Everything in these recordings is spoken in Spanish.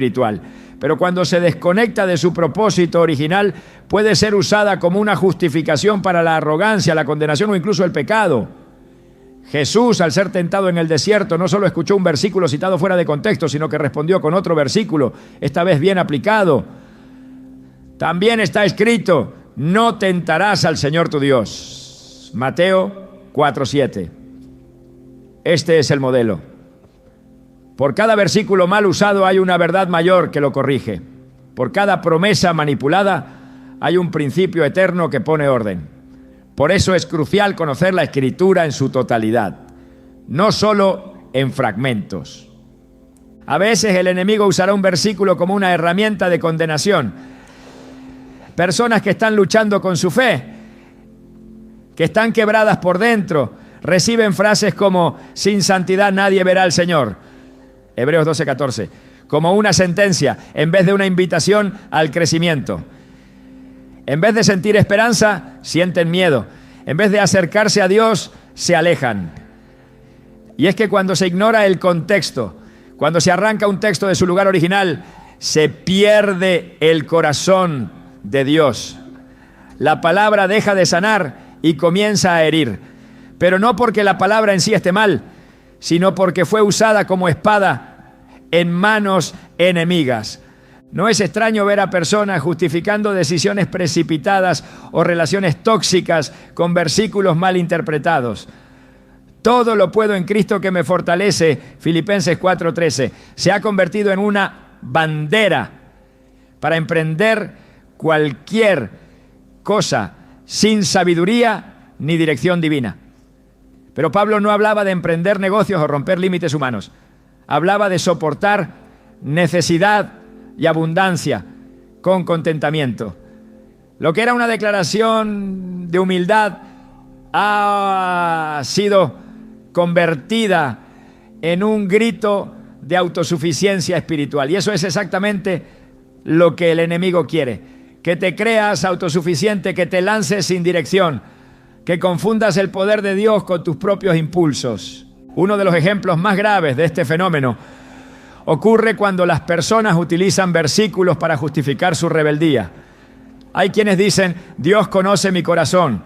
espiritual. Pero cuando se desconecta de su propósito original, puede ser usada como una justificación para la arrogancia, la condenación o incluso el pecado. Jesús, al ser tentado en el desierto, no solo escuchó un versículo citado fuera de contexto, sino que respondió con otro versículo, esta vez bien aplicado. También está escrito, no tentarás al Señor tu Dios. Mateo 4:7. Este es el modelo. Por cada versículo mal usado hay una verdad mayor que lo corrige. Por cada promesa manipulada hay un principio eterno que pone orden. Por eso es crucial conocer la Escritura en su totalidad, no solo en fragmentos. A veces el enemigo usará un versículo como una herramienta de condenación. Personas que están luchando con su fe, que están quebradas por dentro, reciben frases como, sin santidad nadie verá al Señor. Hebreos 12:14, como una sentencia en vez de una invitación al crecimiento. En vez de sentir esperanza, sienten miedo. En vez de acercarse a Dios, se alejan. Y es que cuando se ignora el contexto, cuando se arranca un texto de su lugar original, se pierde el corazón de Dios. La palabra deja de sanar y comienza a herir. Pero no porque la palabra en sí esté mal, sino porque fue usada como espada en manos enemigas. No es extraño ver a personas justificando decisiones precipitadas o relaciones tóxicas con versículos mal interpretados. Todo lo puedo en Cristo que me fortalece, Filipenses 4:13, se ha convertido en una bandera para emprender cualquier cosa sin sabiduría ni dirección divina. Pero Pablo no hablaba de emprender negocios o romper límites humanos. Hablaba de soportar necesidad y abundancia con contentamiento. Lo que era una declaración de humildad ha sido convertida en un grito de autosuficiencia espiritual. Y eso es exactamente lo que el enemigo quiere. Que te creas autosuficiente, que te lances sin dirección, que confundas el poder de Dios con tus propios impulsos. Uno de los ejemplos más graves de este fenómeno ocurre cuando las personas utilizan versículos para justificar su rebeldía. Hay quienes dicen, Dios conoce mi corazón,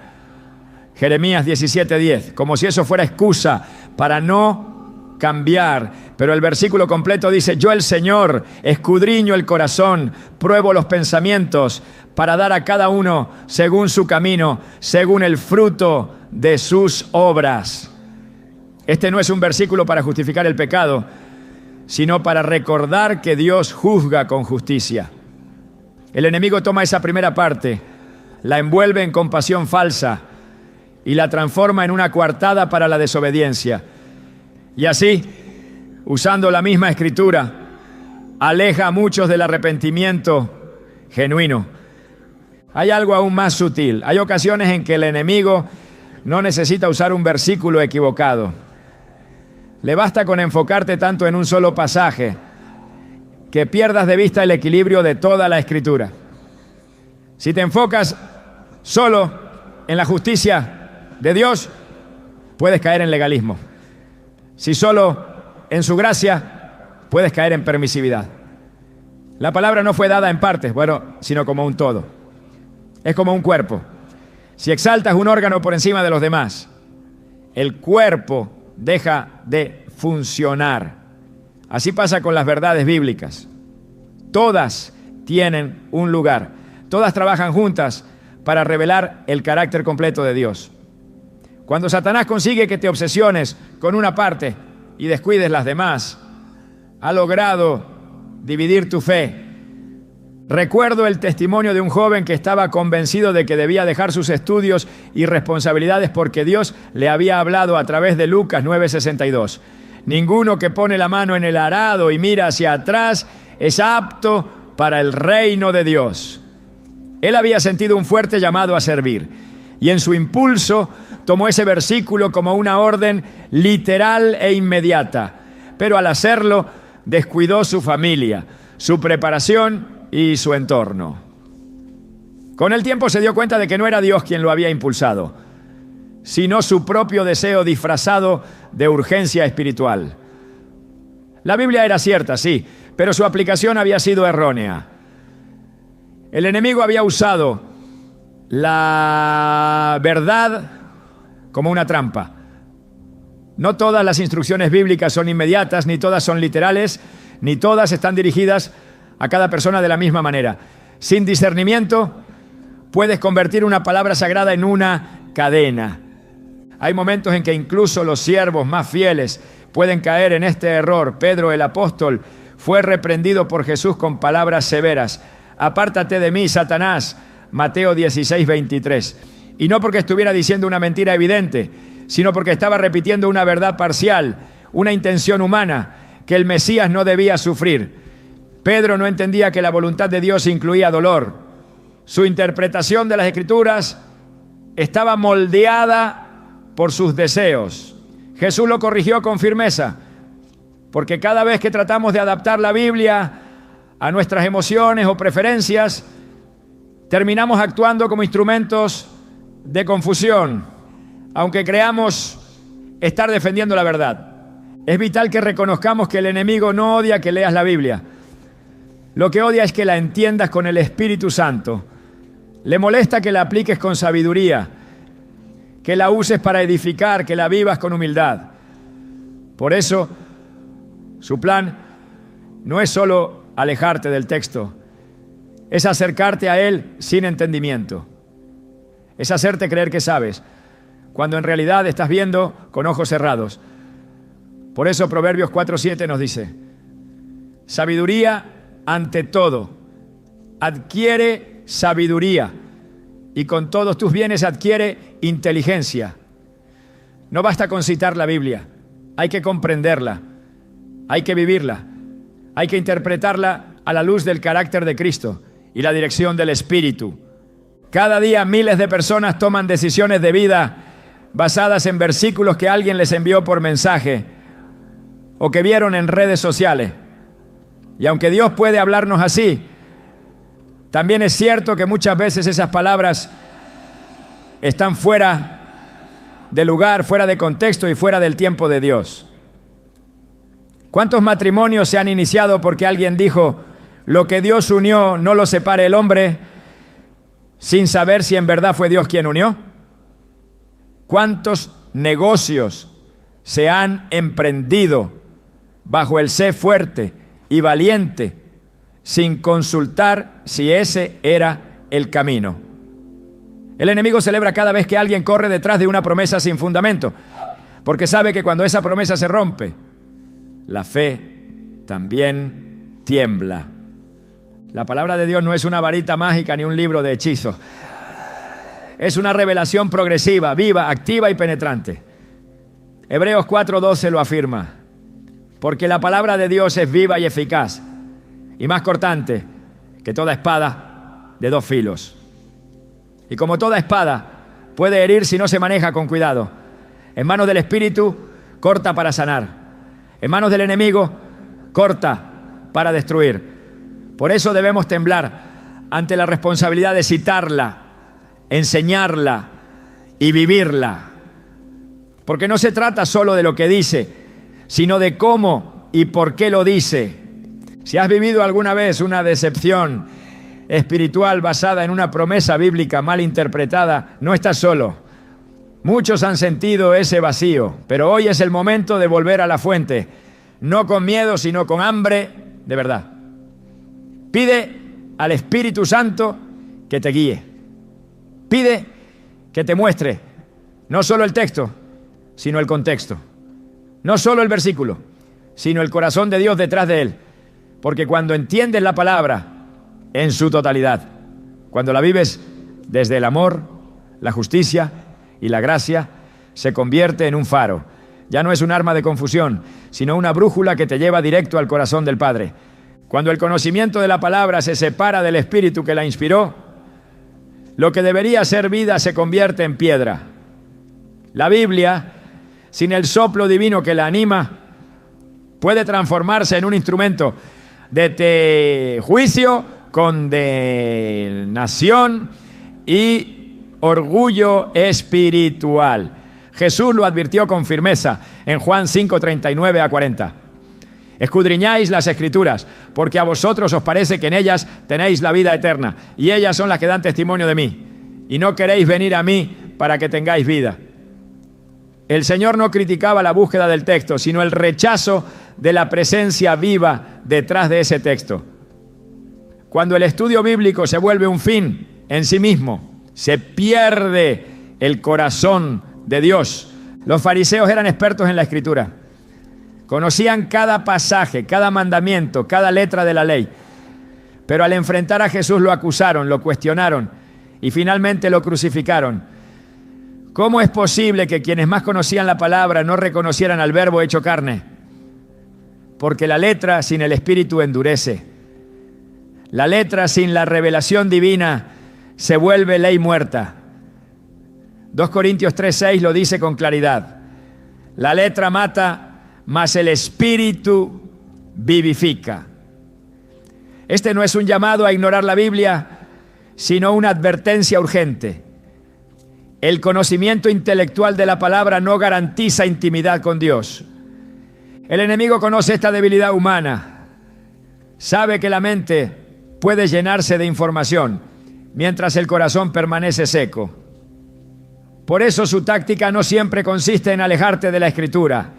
Jeremías 17:10, como si eso fuera excusa para no cambiar. Pero el versículo completo dice, yo el Señor escudriño el corazón, pruebo los pensamientos para dar a cada uno según su camino, según el fruto de sus obras. Este no es un versículo para justificar el pecado, sino para recordar que Dios juzga con justicia. El enemigo toma esa primera parte, la envuelve en compasión falsa y la transforma en una coartada para la desobediencia. Y así, usando la misma escritura, aleja a muchos del arrepentimiento genuino. Hay algo aún más sutil. Hay ocasiones en que el enemigo no necesita usar un versículo equivocado. Le basta con enfocarte tanto en un solo pasaje que pierdas de vista el equilibrio de toda la Escritura. Si te enfocas solo en la justicia de Dios, puedes caer en legalismo. Si solo en su gracia, puedes caer en permisividad. La palabra no fue dada en partes, sino como un todo. Es como un cuerpo. Si exaltas un órgano por encima de los demás, el cuerpo deja de funcionar. Así pasa con las verdades bíblicas. Todas tienen un lugar. Todas trabajan juntas para revelar el carácter completo de Dios. Cuando Satanás consigue que te obsesiones con una parte y descuides las demás, ha logrado dividir tu fe. Recuerdo el testimonio de un joven que estaba convencido de que debía dejar sus estudios y responsabilidades porque Dios le había hablado a través de Lucas 9:62. Ninguno que pone la mano en el arado y mira hacia atrás es apto para el reino de Dios. Él había sentido un fuerte llamado a servir y en su impulso tomó ese versículo como una orden literal e inmediata. Pero al hacerlo descuidó su familia, su preparación y su entorno. Con el tiempo se dio cuenta de que no era Dios quien lo había impulsado, sino su propio deseo disfrazado de urgencia espiritual. La Biblia era cierta, sí, pero su aplicación había sido errónea. El enemigo había usado la verdad como una trampa. No todas las instrucciones bíblicas son inmediatas, ni todas son literales, ni todas están dirigidas a cada persona de la misma manera. Sin discernimiento, puedes convertir una palabra sagrada en una cadena. Hay momentos en que incluso los siervos más fieles pueden caer en este error. Pedro, el apóstol, fue reprendido por Jesús con palabras severas. Apártate de mí, Satanás. Mateo 16:23. Y no porque estuviera diciendo una mentira evidente, sino porque estaba repitiendo una verdad parcial, una intención humana, que el Mesías no debía sufrir. Pedro no entendía que la voluntad de Dios incluía dolor. Su interpretación de las Escrituras estaba moldeada por sus deseos. Jesús lo corrigió con firmeza, porque cada vez que tratamos de adaptar la Biblia a nuestras emociones o preferencias, terminamos actuando como instrumentos de confusión, aunque creamos estar defendiendo la verdad. Es vital que reconozcamos que el enemigo no odia que leas la Biblia. Lo que odia es que la entiendas con el Espíritu Santo. Le molesta que la apliques con sabiduría, que la uses para edificar, que la vivas con humildad. Por eso, su plan no es solo alejarte del texto, es acercarte a él sin entendimiento. Es hacerte creer que sabes, cuando en realidad estás viendo con ojos cerrados. Por eso Proverbios 4:7 nos dice: sabiduría ante todo, adquiere sabiduría, y con todos tus bienes adquiere inteligencia. No basta con citar la Biblia, hay que comprenderla, hay que vivirla, hay que interpretarla a la luz del carácter de Cristo y la dirección del Espíritu. Cada día miles de personas toman decisiones de vida basadas en versículos que alguien les envió por mensaje o que vieron en redes sociales. Y aunque Dios puede hablarnos así, también es cierto que muchas veces esas palabras están fuera de lugar, fuera de contexto y fuera del tiempo de Dios. ¿Cuántos matrimonios se han iniciado porque alguien dijo: lo que Dios unió no lo separe el hombre, sin saber si en verdad fue Dios quien unió? ¿Cuántos negocios se han emprendido bajo el sé fuerte y valiente, sin consultar si ese era el camino? El enemigo celebra cada vez que alguien corre detrás de una promesa sin fundamento, porque sabe que cuando esa promesa se rompe, la fe también tiembla. La palabra de Dios no es una varita mágica ni un libro de hechizos. Es una revelación progresiva, viva, activa y penetrante. Hebreos 4:12 lo afirma: porque la palabra de Dios es viva y eficaz, y más cortante que toda espada de dos filos. Y como toda espada, puede herir si no se maneja con cuidado. En manos del Espíritu, corta para sanar. En manos del enemigo, corta para destruir. Por eso debemos temblar ante la responsabilidad de citarla, enseñarla y vivirla. Porque no se trata solo de lo que dice, sino de cómo y por qué lo dice. Si has vivido alguna vez una decepción espiritual basada en una promesa bíblica mal interpretada, no estás solo. Muchos han sentido ese vacío, pero hoy es el momento de volver a la fuente, no con miedo, sino con hambre de verdad. Pide al Espíritu Santo que te guíe. Pide que te muestre no solo el texto, sino el contexto. No solo el versículo, sino el corazón de Dios detrás de él. Porque cuando entiendes la palabra en su totalidad, cuando la vives desde el amor, la justicia y la gracia, se convierte en un faro. Ya no es un arma de confusión, sino una brújula que te lleva directo al corazón del Padre. Cuando el conocimiento de la palabra se separa del Espíritu que la inspiró, lo que debería ser vida se convierte en piedra. La Biblia, sin el soplo divino que la anima, puede transformarse en un instrumento de juicio, condenación y orgullo espiritual. Jesús lo advirtió con firmeza en Juan 5:39 a 40. Escudriñáis las Escrituras, porque a vosotros os parece que en ellas tenéis la vida eterna, y ellas son las que dan testimonio de mí, y no queréis venir a mí para que tengáis vida. El Señor no criticaba la búsqueda del texto, sino el rechazo de la presencia viva detrás de ese texto. Cuando el estudio bíblico se vuelve un fin en sí mismo, se pierde el corazón de Dios. Los fariseos eran expertos en la Escritura. Conocían cada pasaje, cada mandamiento, cada letra de la ley. Pero al enfrentar a Jesús lo acusaron, lo cuestionaron y finalmente lo crucificaron. ¿Cómo es posible que quienes más conocían la palabra no reconocieran al Verbo hecho carne? Porque la letra sin el Espíritu endurece. La letra sin la revelación divina se vuelve ley muerta. 2 Corintios 3:6 lo dice con claridad. La letra mata, mas el Espíritu vivifica. Este no es un llamado a ignorar la Biblia, sino una advertencia urgente. El conocimiento intelectual de la palabra no garantiza intimidad con Dios. El enemigo conoce esta debilidad humana. Sabe que la mente puede llenarse de información, mientras el corazón permanece seco. Por eso su táctica no siempre consiste en alejarte de la Escritura,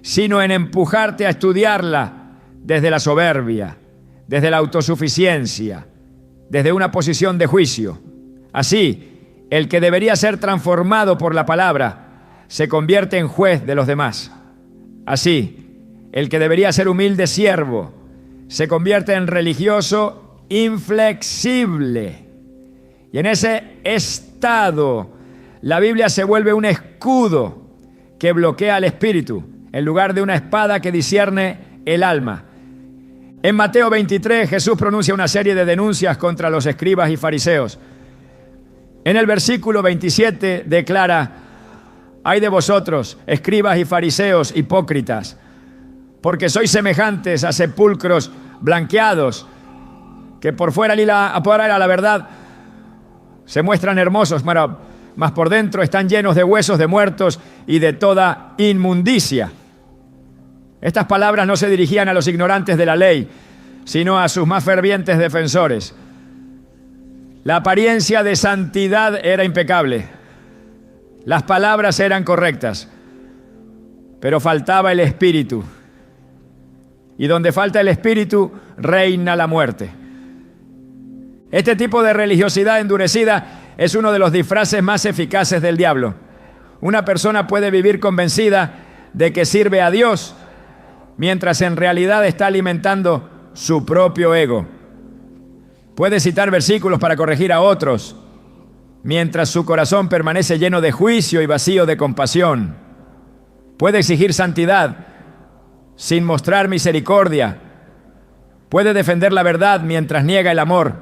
sino en empujarte a estudiarla desde la soberbia, desde la autosuficiencia, desde una posición de juicio. Así, el que debería ser transformado por la palabra se convierte en juez de los demás. Así, el que debería ser humilde siervo se convierte en religioso inflexible. Y en ese estado, la Biblia se vuelve un escudo que bloquea al espíritu, en lugar de una espada que discierne el alma. En Mateo 23, Jesús pronuncia una serie de denuncias contra los escribas y fariseos. En el versículo 27 declara: «Ay de vosotros, escribas y fariseos hipócritas, porque sois semejantes a sepulcros blanqueados, que por fuera y por a la verdad se muestran hermosos, mas por dentro están llenos de huesos de muertos y de toda inmundicia». Estas palabras no se dirigían a los ignorantes de la ley, sino a sus más fervientes defensores. La apariencia de santidad era impecable. Las palabras eran correctas, pero faltaba el Espíritu. Y donde falta el Espíritu, reina la muerte. Este tipo de religiosidad endurecida es uno de los disfraces más eficaces del diablo. Una persona puede vivir convencida de que sirve a Dios, mientras en realidad está alimentando su propio ego. Puede citar versículos para corregir a otros, mientras su corazón permanece lleno de juicio y vacío de compasión. Puede exigir santidad sin mostrar misericordia. Puede defender la verdad mientras niega el amor.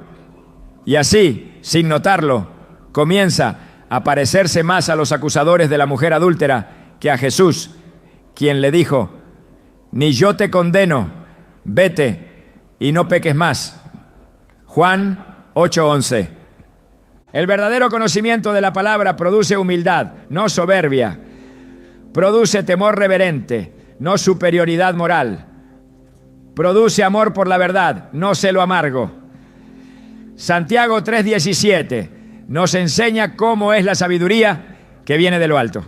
Y así, sin notarlo, comienza a parecerse más a los acusadores de la mujer adúltera que a Jesús, quien le dijo: «Ni yo te condeno, vete y no peques más». Juan 8:11. El verdadero conocimiento de la palabra produce humildad, no soberbia. Produce temor reverente, no superioridad moral. Produce amor por la verdad, no celo amargo. Santiago 3:17 nos enseña cómo es la sabiduría que viene de lo alto.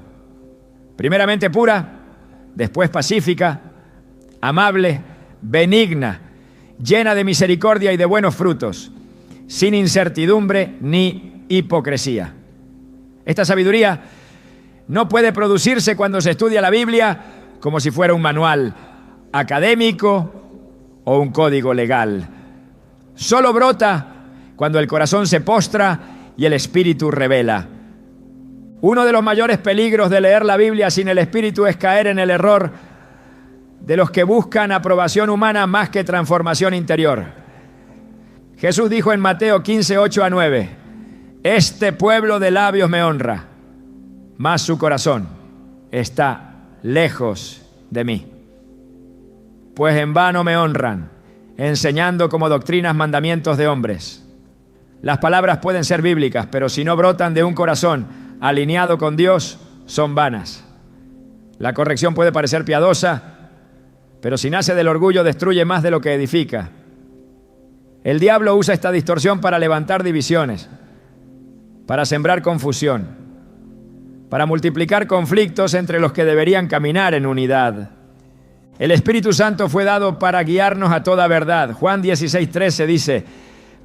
Primeramente pura, después pacífica, amable, benigna, llena de misericordia y de buenos frutos, sin incertidumbre ni hipocresía. Esta sabiduría no puede producirse cuando se estudia la Biblia como si fuera un manual académico o un código legal. Solo brota cuando el corazón se postra y el Espíritu revela. Uno de los mayores peligros de leer la Biblia sin el Espíritu es caer en el error de los que buscan aprobación humana más que transformación interior. Jesús dijo en Mateo 15:8-9: «Este pueblo de labios me honra, mas su corazón está lejos de mí. Pues en vano me honran, enseñando como doctrinas mandamientos de hombres». Las palabras pueden ser bíblicas, pero si no brotan de un corazón alineado con Dios, son vanas. La corrección puede parecer piadosa, pero si nace del orgullo destruye más de lo que edifica. El diablo usa esta distorsión para levantar divisiones, para sembrar confusión, para multiplicar conflictos entre los que deberían caminar en unidad. El Espíritu Santo fue dado para guiarnos a toda verdad. Juan 16:13 dice: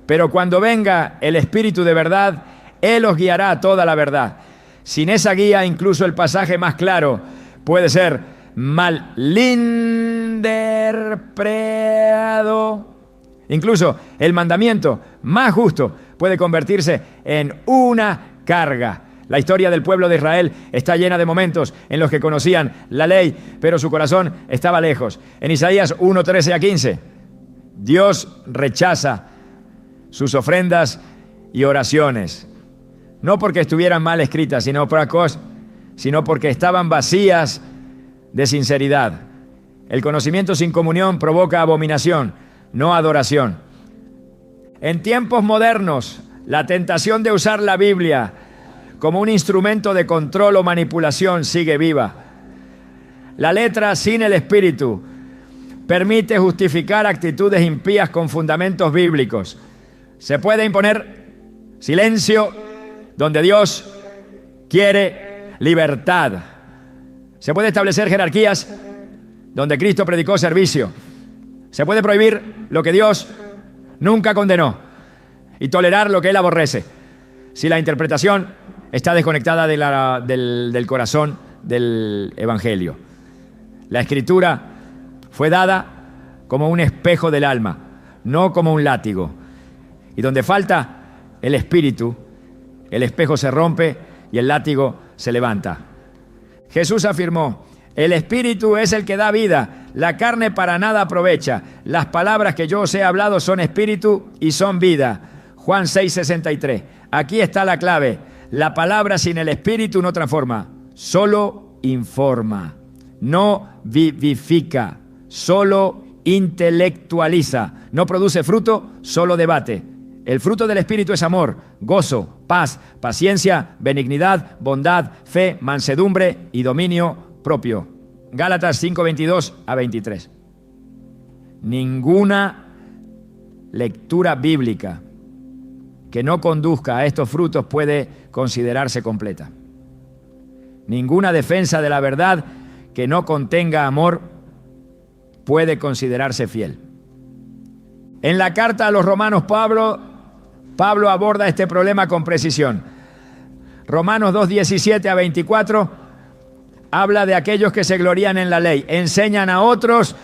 pero cuando venga el Espíritu de verdad, Él os guiará a toda la verdad. Sin esa guía, incluso el pasaje más claro puede ser malinterpretado. Incluso el mandamiento más justo puede convertirse en una carga. La historia del pueblo de Israel está llena de momentos en los que conocían la ley, pero su corazón estaba lejos. En Isaías 1:13-15, Dios rechaza sus ofrendas y oraciones, no porque estuvieran mal escritas, sino porque estaban vacías de sinceridad. El conocimiento sin comunión provoca abominación, no adoración. En tiempos modernos, la tentación de usar la Biblia como un instrumento de control o manipulación sigue viva. La letra sin el espíritu permite justificar actitudes impías con fundamentos bíblicos. Se puede imponer silencio donde Dios quiere libertad. Se puede establecer jerarquías donde Cristo predicó servicio. Se puede prohibir lo que Dios nunca condenó y tolerar lo que Él aborrece, si la interpretación está desconectada del corazón del Evangelio. La Escritura fue dada como un espejo del alma, no como un látigo. Y donde falta el Espíritu, el espejo se rompe y el látigo se levanta. Jesús afirmó: el Espíritu es el que da vida, la carne para nada aprovecha. Las palabras que yo os he hablado son espíritu y son vida. Juan 6:63. Aquí está la clave. La palabra sin el espíritu no transforma, solo informa. No vivifica, solo intelectualiza. No produce fruto, solo debate. El fruto del espíritu es amor, gozo, paz, paciencia, benignidad, bondad, fe, mansedumbre y dominio propio. Gálatas 5:22-23. Ninguna lectura bíblica que no conduzca a estos frutos puede considerarse completa. Ninguna defensa de la verdad que no contenga amor puede considerarse fiel. En la carta a los Romanos, Pablo aborda este problema con precisión. Romanos 2:17-24 habla de aquellos que se glorían en la ley, enseñan a otros,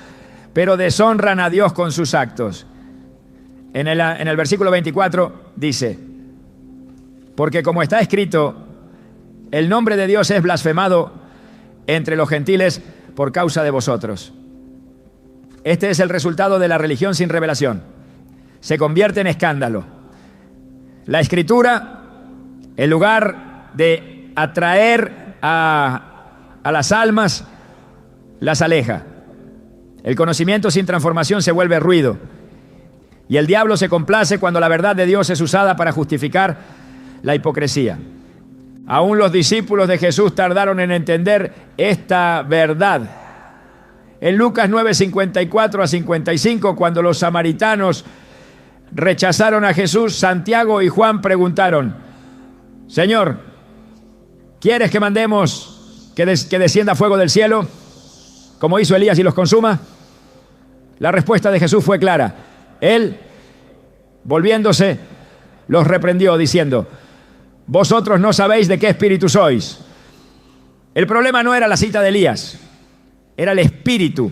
pero deshonran a Dios con sus actos. En el versículo 24 dice: porque como está escrito, el nombre de Dios es blasfemado entre los gentiles por causa de vosotros. Este es el resultado de la religión sin revelación. Se convierte en escándalo. La Escritura, en lugar de atraer a las almas, las aleja. El conocimiento sin transformación se vuelve ruido. Y el diablo se complace cuando la verdad de Dios es usada para justificar la hipocresía. Aún los discípulos de Jesús tardaron en entender esta verdad. En Lucas 9:54-55, cuando los samaritanos rechazaron a Jesús, Santiago y Juan preguntaron: Señor, ¿quieres que mandemos que descienda fuego del cielo, como hizo Elías y los consuma? La respuesta de Jesús fue clara. Él, volviéndose, los reprendió diciendo: vosotros no sabéis de qué espíritu sois. El problema no era la cita de Elías, era el espíritu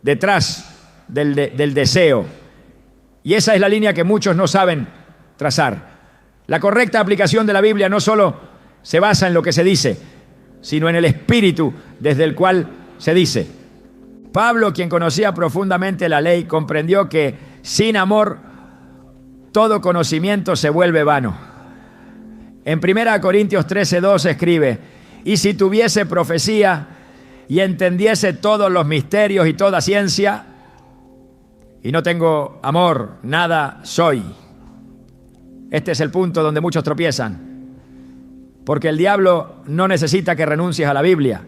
detrás del deseo. Y esa es la línea que muchos no saben trazar. La correcta aplicación de la Biblia no solo se basa en lo que se dice, sino en el espíritu desde el cual se dice. Pablo, quien conocía profundamente la ley, comprendió que sin amor todo conocimiento se vuelve vano. En 1 Corintios 13:2 escribe: y si tuviese profecía y entendiese todos los misterios y toda ciencia, y no tengo amor, nada soy. Este es el punto donde muchos tropiezan, porque el diablo no necesita que renuncies a la Biblia,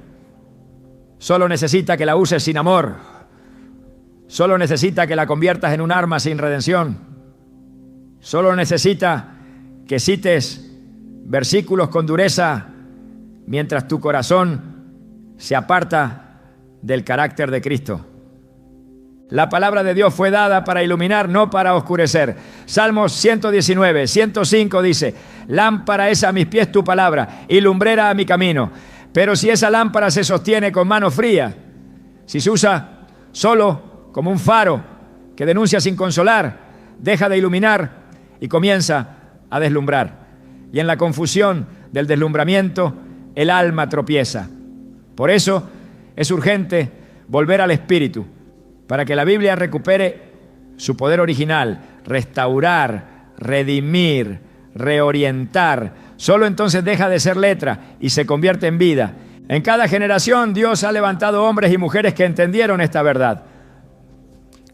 solo necesita que la uses sin amor. Solo necesita que la conviertas en un arma sin redención. Solo necesita que cites versículos con dureza mientras tu corazón se aparta del carácter de Cristo. La palabra de Dios fue dada para iluminar, no para oscurecer. Salmos 119, 105 dice: lámpara es a mis pies tu palabra y lumbrera a mi camino. Pero si esa lámpara se sostiene con mano fría, si se usa solo como un faro que denuncia sin consolar, deja de iluminar y comienza a deslumbrar. Y en la confusión del deslumbramiento, el alma tropieza. Por eso es urgente volver al Espíritu, para que la Biblia recupere su poder original, restaurar, redimir, reorientar. Solo entonces deja de ser letra y se convierte en vida. En cada generación Dios ha levantado hombres y mujeres que entendieron esta verdad,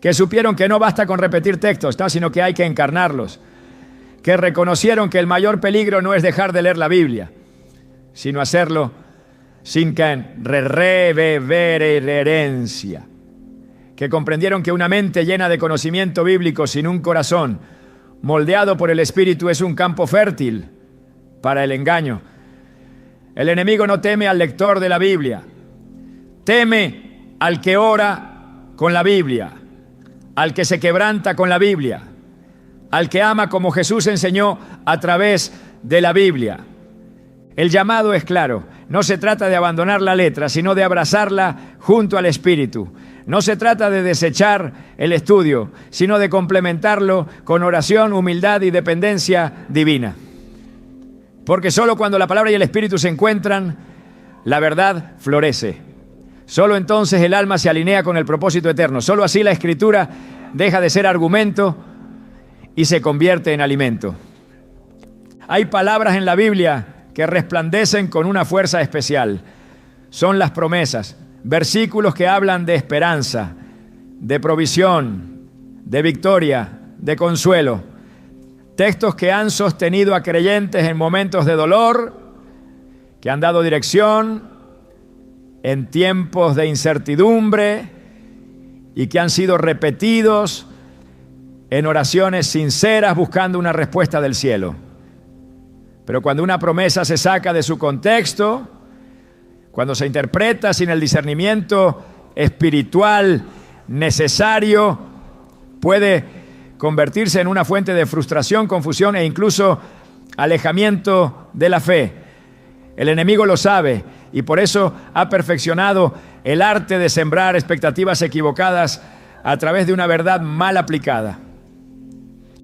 que supieron que no basta con repetir textos, sino que hay que encarnarlos, que reconocieron que el mayor peligro no es dejar de leer la Biblia, sino hacerlo sin reverencia, que comprendieron que una mente llena de conocimiento bíblico sin un corazón moldeado por el Espíritu es un campo fértil para el engaño. El enemigo no teme al lector de la Biblia, teme al que ora con la Biblia, al que se quebranta con la Biblia, al que ama como Jesús enseñó a través de la Biblia. El llamado es claro, no se trata de abandonar la letra, sino de abrazarla junto al Espíritu. No se trata de desechar el estudio, sino de complementarlo con oración, humildad y dependencia divina. Porque solo cuando la palabra y el Espíritu se encuentran, la verdad florece. Solo entonces el alma se alinea con el propósito eterno. Solo así la Escritura deja de ser argumento y se convierte en alimento. Hay palabras en la Biblia que resplandecen con una fuerza especial. Son las promesas, versículos que hablan de esperanza, de provisión, de victoria, de consuelo. Textos que han sostenido a creyentes en momentos de dolor, que han dado dirección en tiempos de incertidumbre y que han sido repetidos en oraciones sinceras buscando una respuesta del cielo. Pero cuando una promesa se saca de su contexto, cuando se interpreta sin el discernimiento espiritual necesario, puede convertirse en una fuente de frustración, confusión e incluso alejamiento de la fe. El enemigo lo sabe y por eso ha perfeccionado el arte de sembrar expectativas equivocadas a través de una verdad mal aplicada.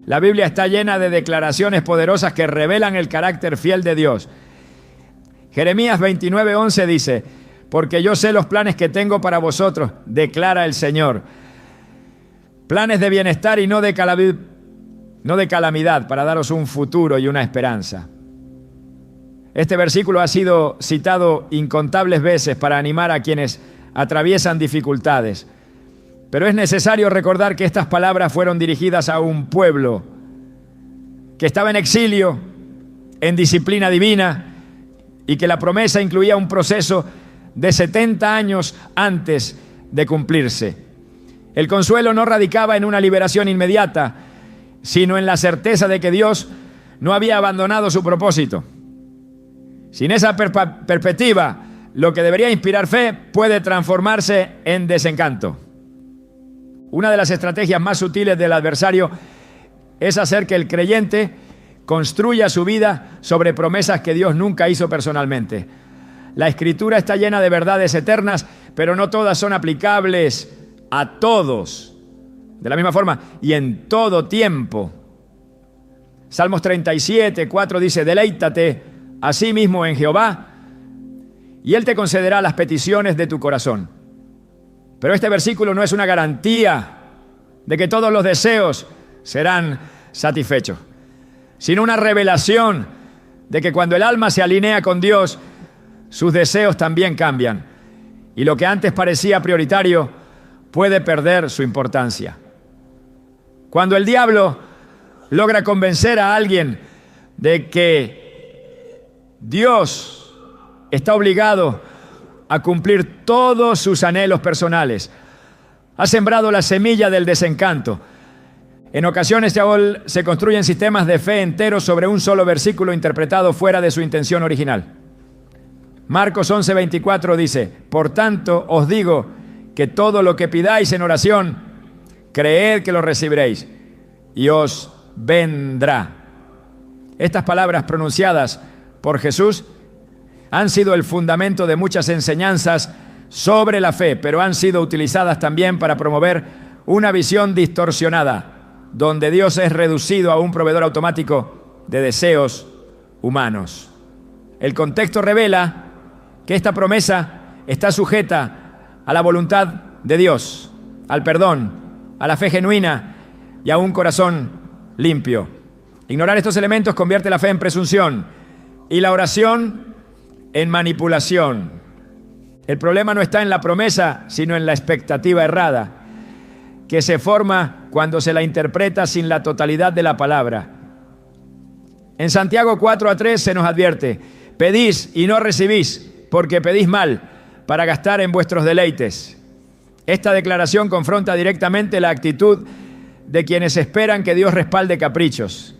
La Biblia está llena de declaraciones poderosas que revelan el carácter fiel de Dios. Jeremías 29:11 dice: porque yo sé los planes que tengo para vosotros, declara el Señor. Planes de bienestar y no de calamidad, para daros un futuro y una esperanza. Este versículo ha sido citado incontables veces para animar a quienes atraviesan dificultades. Pero es necesario recordar que estas palabras fueron dirigidas a un pueblo que estaba en exilio, en disciplina divina, y que la promesa incluía un proceso de 70 años antes de cumplirse. El consuelo no radicaba en una liberación inmediata, sino en la certeza de que Dios no había abandonado su propósito. Sin esa perspectiva, lo que debería inspirar fe puede transformarse en desencanto. Una de las estrategias más sutiles del adversario es hacer que el creyente construya su vida sobre promesas que Dios nunca hizo personalmente. La Escritura está llena de verdades eternas, pero no todas son aplicables a todos de la misma forma y en todo tiempo. Salmos 37:4 dice: deleítate a sí mismo en Jehová y Él te concederá las peticiones de tu corazón. Pero este versículo no es una garantía de que todos los deseos serán satisfechos, sino una revelación de que cuando el alma se alinea con Dios, sus deseos también cambian y lo que antes parecía prioritario puede perder su importancia. Cuando el diablo logra convencer a alguien de que Dios está obligado a cumplir todos sus anhelos personales, Ha sembrado la semilla del desencanto. En ocasiones se construyen sistemas de fe enteros sobre un solo versículo interpretado fuera de su intención original. Marcos 11:24 dice: por tanto os digo que todo lo que pidáis en oración, creed que lo recibiréis y os vendrá. Estas palabras pronunciadas por Jesús han sido el fundamento de muchas enseñanzas sobre la fe, pero han sido utilizadas también para promover una visión distorsionada, donde Dios es reducido a un proveedor automático de deseos humanos. El contexto revela que esta promesa está sujeta a la voluntad de Dios, al perdón, a la fe genuina y a un corazón limpio. Ignorar estos elementos convierte la fe en presunción y la oración en manipulación. El problema no está en la promesa, sino en la expectativa errada, que se forma cuando se la interpreta sin la totalidad de la palabra. En Santiago 4:3 se nos advierte: pedís y no recibís, porque pedís mal, para gastar en vuestros deleites. Esta declaración confronta directamente la actitud de quienes esperan que Dios respalde caprichos.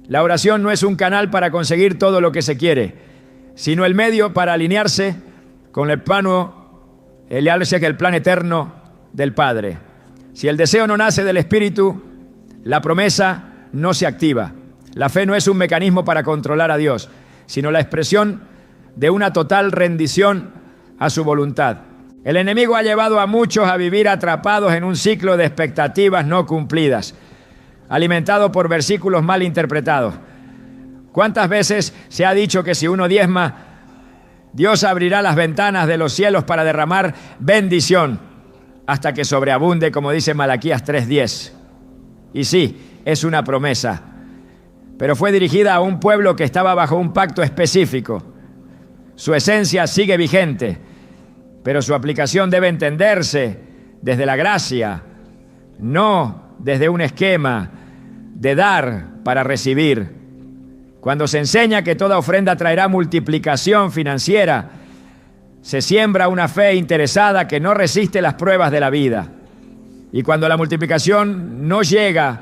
La oración no es un canal para conseguir todo lo que se quiere, sino el medio para alinearse con el plan eterno del Padre. Si el deseo no nace del Espíritu, la promesa no se activa. La fe no es un mecanismo para controlar a Dios, sino la expresión de una total rendición a su voluntad. El enemigo ha llevado a muchos a vivir atrapados en un ciclo de expectativas no cumplidas, alimentado por versículos mal interpretados. ¿Cuántas veces se ha dicho que si uno diezma, Dios abrirá las ventanas de los cielos para derramar bendición hasta que sobreabunde, como dice Malaquías 3:10? Y sí, es una promesa, pero fue dirigida a un pueblo que estaba bajo un pacto específico. Su esencia sigue vigente, pero su aplicación debe entenderse desde la gracia, no desde un esquema de dar para recibir. Cuando se enseña que toda ofrenda traerá multiplicación financiera, se siembra una fe interesada que no resiste las pruebas de la vida. Y cuando la multiplicación no llega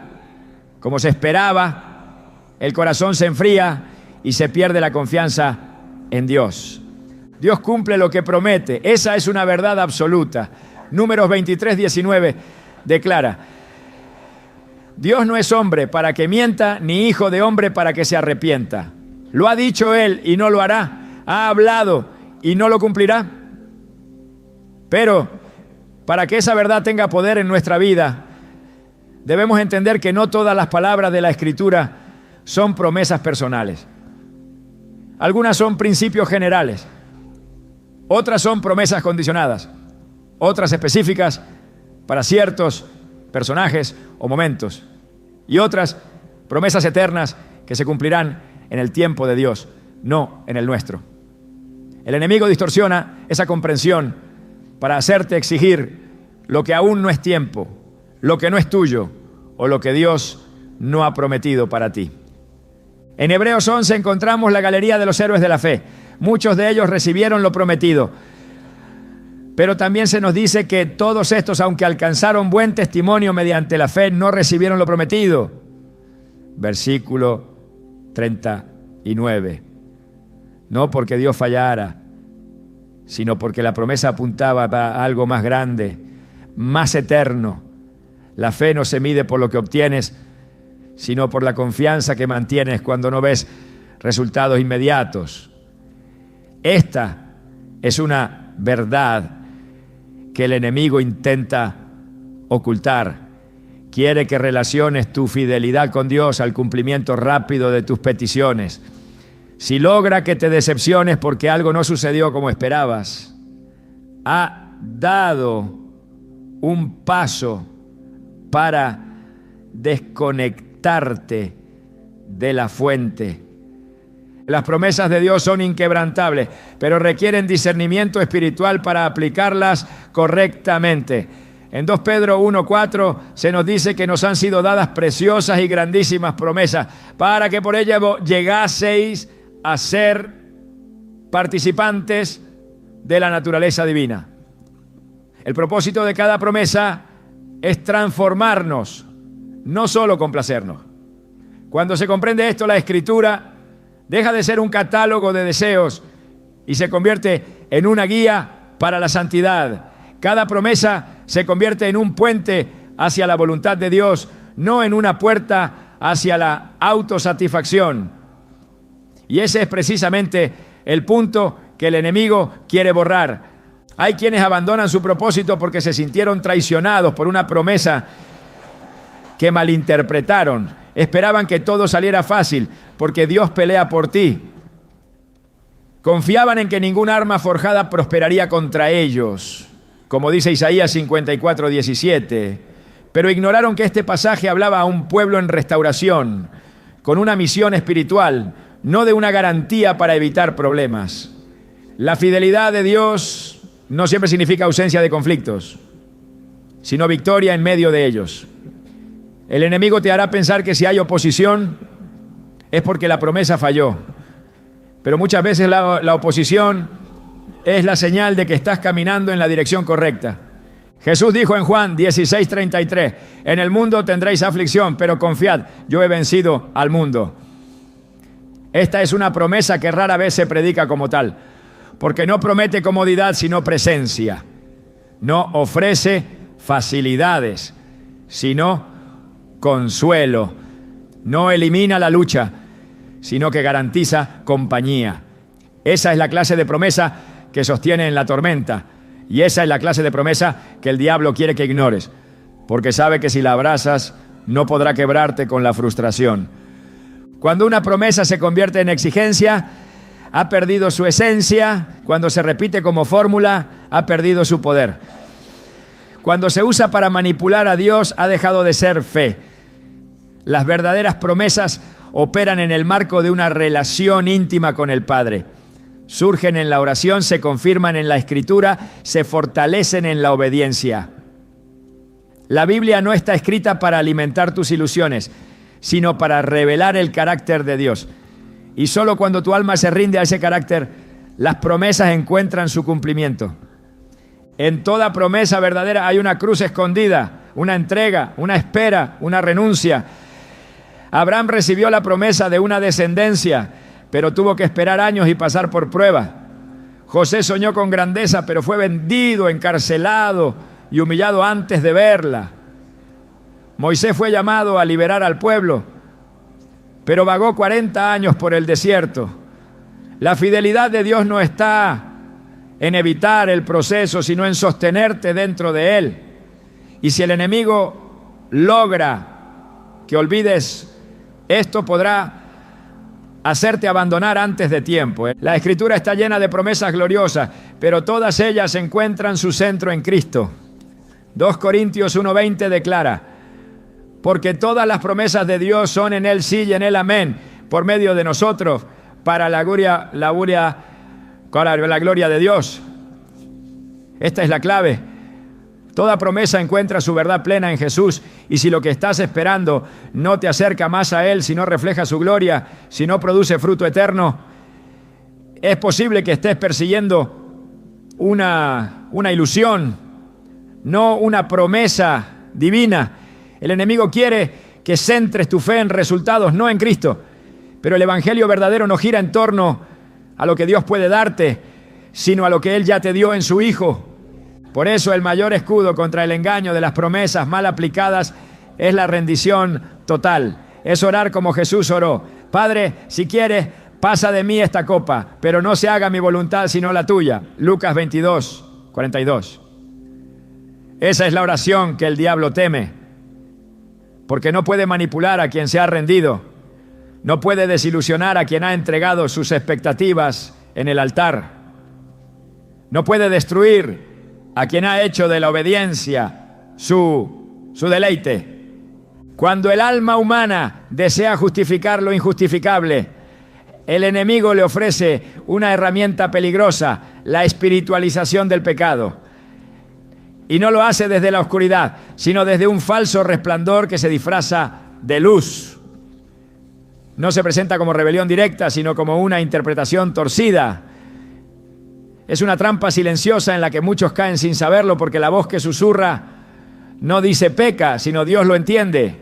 como se esperaba, el corazón se enfría y se pierde la confianza en Dios. Dios cumple lo que promete. Esa es una verdad absoluta. Números 23:19 declara: Dios no es hombre para que mienta, ni hijo de hombre para que se arrepienta. Lo ha dicho Él y no lo hará. Ha hablado y no lo cumplirá. Pero para que esa verdad tenga poder en nuestra vida, debemos entender que no todas las palabras de la Escritura son promesas personales. Algunas son principios generales, otras son promesas condicionadas, otras específicas para ciertos personajes o momentos, y otras promesas eternas que se cumplirán en el tiempo de Dios, no en el nuestro. El enemigo distorsiona esa comprensión para hacerte exigir lo que aún no es tiempo, lo que no es tuyo o lo que Dios no ha prometido para ti. En Hebreos 11 encontramos la galería de los héroes de la fe. Muchos de ellos recibieron lo prometido, pero también se nos dice que todos estos, aunque alcanzaron buen testimonio mediante la fe, no recibieron lo prometido. Versículo 39. No porque Dios fallara, sino porque la promesa apuntaba a algo más grande, más eterno. La fe no se mide por lo que obtienes, sino por la confianza que mantienes cuando no ves resultados inmediatos. Esta es una verdad que el enemigo intenta ocultar. Quiere que relaciones tu fidelidad con Dios al cumplimiento rápido de tus peticiones. Si logra que te decepciones porque algo no sucedió como esperabas, ha dado un paso para desconectarte de la fuente. Las promesas de Dios son inquebrantables, pero requieren discernimiento espiritual para aplicarlas correctamente. En 2 Pedro 1:4 se nos dice que nos han sido dadas preciosas y grandísimas promesas para que por ellas llegaseis a ser participantes de la naturaleza divina. El propósito de cada promesa es transformarnos, no solo complacernos. Cuando se comprende esto, la Escritura deja de ser un catálogo de deseos y se convierte en una guía para la santidad. Cada promesa se convierte en un puente hacia la voluntad de Dios, no en una puerta hacia la autosatisfacción. Y ese es precisamente el punto que el enemigo quiere borrar. Hay quienes abandonan su propósito porque se sintieron traicionados por una promesa que malinterpretaron. Esperaban que todo saliera fácil porque Dios pelea por ti. Confiaban en que ningún arma forjada prosperaría contra ellos, como dice Isaías 54:17. Pero ignoraron que este pasaje hablaba a un pueblo en restauración, con una misión espiritual, no de una garantía para evitar problemas. La fidelidad de Dios no siempre significa ausencia de conflictos, sino victoria en medio de ellos. El enemigo te hará pensar que si hay oposición es porque la promesa falló. Pero muchas veces la oposición es la señal de que estás caminando en la dirección correcta. Jesús dijo en Juan 16:33, en el mundo tendréis aflicción, pero confiad, yo he vencido al mundo. Esta es una promesa que rara vez se predica como tal, porque no promete comodidad, sino presencia. No ofrece facilidades, sino consuelo. No elimina la lucha, sino que garantiza compañía. Esa es la clase de promesa que sostiene en la tormenta. Y esa es la clase de promesa que el diablo quiere que ignores, porque sabe que si la abrazas no podrá quebrarte con la frustración. Cuando una promesa se convierte en exigencia, ha perdido su esencia. Cuando se repite como fórmula, ha perdido su poder. Cuando se usa para manipular a Dios, ha dejado de ser fe. Las verdaderas promesas operan en el marco de una relación íntima con el Padre. Surgen en la oración, se confirman en la Escritura, se fortalecen en la obediencia. La Biblia no está escrita para alimentar tus ilusiones, sino para revelar el carácter de Dios. Y solo cuando tu alma se rinde a ese carácter, las promesas encuentran su cumplimiento. En toda promesa verdadera hay una cruz escondida, una entrega, una espera, una renuncia. Abraham recibió la promesa de una descendencia, pero tuvo que esperar años y pasar por pruebas. José soñó con grandeza, pero fue vendido, encarcelado y humillado antes de verla. Moisés fue llamado a liberar al pueblo, pero vagó 40 años por el desierto. La fidelidad de Dios no está en evitar el proceso, sino en sostenerte dentro de él. Y si el enemigo logra que olvides esto, podrá hacerte abandonar antes de tiempo. La Escritura está llena de promesas gloriosas, pero todas ellas encuentran su centro en Cristo. 2 Corintios 1:20 declara, porque todas las promesas de Dios son en Él sí y en Él amén, por medio de nosotros, para la gloria de Dios. Esta es la clave. Toda promesa encuentra su verdad plena en Jesús, y si lo que estás esperando no te acerca más a Él, si no refleja su gloria, si no produce fruto eterno, es posible que estés persiguiendo una ilusión, no una promesa divina. El enemigo quiere que centres tu fe en resultados, no en Cristo. Pero el evangelio verdadero no gira en torno a lo que Dios puede darte, sino a lo que Él ya te dio en su Hijo. Por eso el mayor escudo contra el engaño de las promesas mal aplicadas es la rendición total. Es orar como Jesús oró. Padre, si quieres, pasa de mí esta copa, pero no se haga mi voluntad sino la tuya. Lucas 22:42. Esa es la oración que el diablo teme, porque no puede manipular a quien se ha rendido. No puede desilusionar a quien ha entregado sus expectativas en el altar. No puede destruir a quien ha hecho de la obediencia su deleite. Cuando el alma humana desea justificar lo injustificable, el enemigo le ofrece una herramienta peligrosa, la espiritualización del pecado. Y no lo hace desde la oscuridad, sino desde un falso resplandor que se disfraza de luz. No se presenta como rebelión directa, sino como una interpretación torcida. Es una trampa silenciosa en la que muchos caen sin saberlo, porque la voz que susurra no dice peca, sino Dios lo entiende.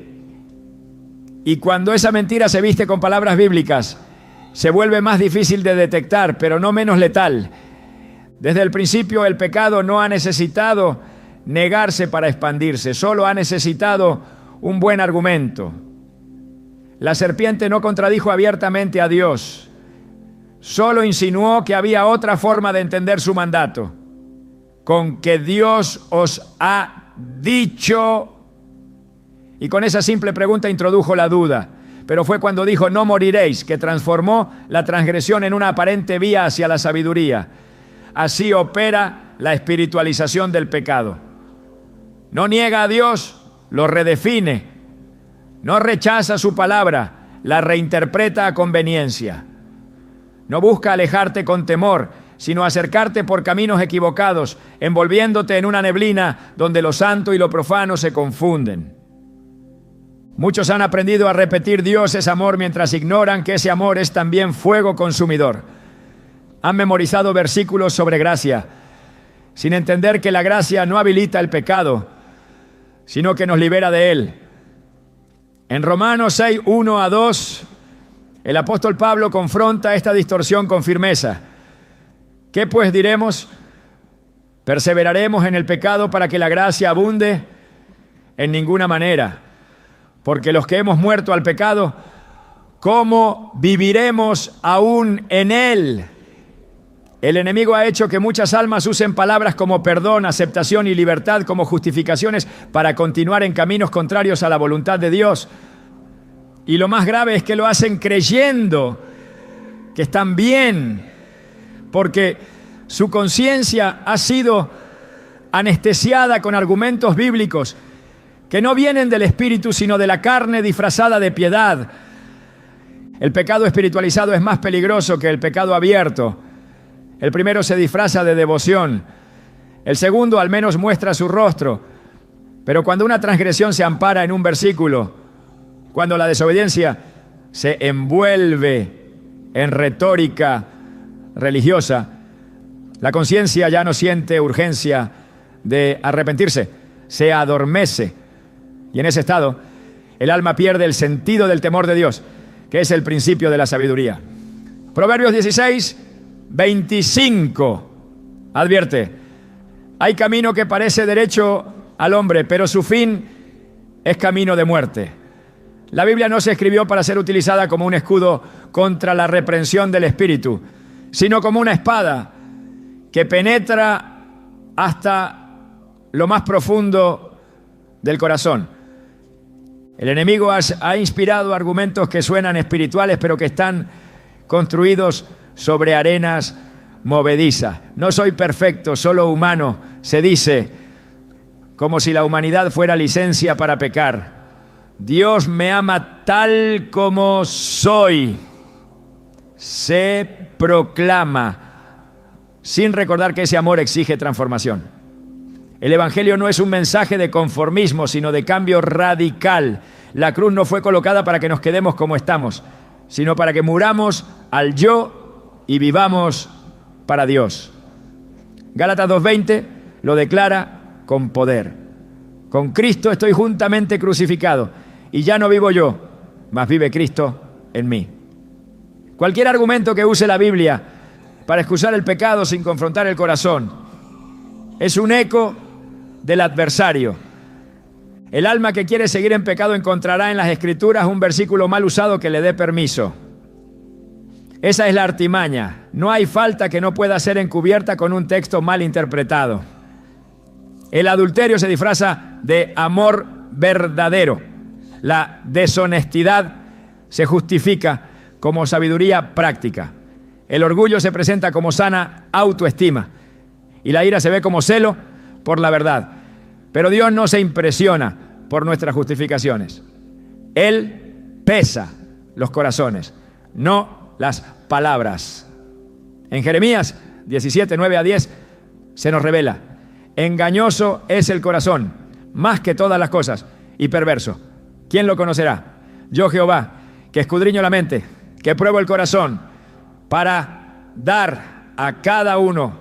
Y cuando esa mentira se viste con palabras bíblicas, se vuelve más difícil de detectar, pero no menos letal. Desde el principio el pecado no ha necesitado negarse para expandirse, solo ha necesitado un buen argumento. La serpiente no contradijo abiertamente a Dios, solo insinuó que había otra forma de entender su mandato. Con que Dios os ha dicho, y con esa simple pregunta introdujo la duda. Pero fue cuando dijo no moriréis, que transformó la transgresión en una aparente vía hacia la sabiduría. Así opera la espiritualización del pecado. No niega a Dios, lo redefine. No rechaza su palabra, la reinterpreta a conveniencia. No busca alejarte con temor, sino acercarte por caminos equivocados, envolviéndote en una neblina donde lo santo y lo profano se confunden. Muchos han aprendido a repetir Dios es amor mientras ignoran que ese amor es también fuego consumidor. Han memorizado versículos sobre gracia, sin entender que la gracia no habilita el pecado, sino que nos libera de él. En Romanos 6, 1 a 2, el apóstol Pablo confronta esta distorsión con firmeza. ¿Qué pues diremos? ¿Perseveraremos en el pecado para que la gracia abunde? En ninguna manera. Porque los que hemos muerto al pecado, ¿cómo viviremos aún en él? El enemigo ha hecho que muchas almas usen palabras como perdón, aceptación y libertad como justificaciones para continuar en caminos contrarios a la voluntad de Dios. Y lo más grave es que lo hacen creyendo que están bien, porque su conciencia ha sido anestesiada con argumentos bíblicos que no vienen del espíritu, sino de la carne disfrazada de piedad. El pecado espiritualizado es más peligroso que el pecado abierto. El primero se disfraza de devoción. El segundo al menos muestra su rostro. Pero cuando una transgresión se ampara en un versículo, cuando la desobediencia se envuelve en retórica religiosa, la conciencia ya no siente urgencia de arrepentirse, se adormece. Y en ese estado, el alma pierde el sentido del temor de Dios, que es el principio de la sabiduría. Proverbios 16, 25 advierte: hay camino que parece derecho al hombre, pero su fin es camino de muerte. La Biblia no se escribió para ser utilizada como un escudo contra la reprensión del espíritu, sino como una espada que penetra hasta lo más profundo del corazón. El enemigo ha inspirado argumentos que suenan espirituales, pero que están construidos sobre arenas movedizas. No soy perfecto, solo humano, se dice, como si la humanidad fuera licencia para pecar. Dios me ama tal como soy, se proclama, sin recordar que ese amor exige transformación. El Evangelio no es un mensaje de conformismo, sino de cambio radical. La cruz no fue colocada para que nos quedemos como estamos, sino para que muramos al yo y vivamos para Dios. Gálatas 2:20 lo declara con poder. Con Cristo estoy juntamente crucificado, y ya no vivo yo, mas vive Cristo en mí. Cualquier argumento que use la Biblia para excusar el pecado sin confrontar el corazón es un eco del adversario. El alma que quiere seguir en pecado encontrará en las Escrituras un versículo mal usado que le dé permiso. Esa es la artimaña. No hay falta que no pueda ser encubierta con un texto mal interpretado. El adulterio se disfraza de amor verdadero. La deshonestidad se justifica como sabiduría práctica. El orgullo se presenta como sana autoestima. Y la ira se ve como celo por la verdad. Pero Dios no se impresiona por nuestras justificaciones. Él pesa los corazones, no las palabras. En Jeremías 17, 9 a 10 se nos revela: engañoso es el corazón, más que todas las cosas, y perverso. ¿Quién lo conocerá? Yo, Jehová, que escudriño la mente, que pruebo el corazón, para dar a cada uno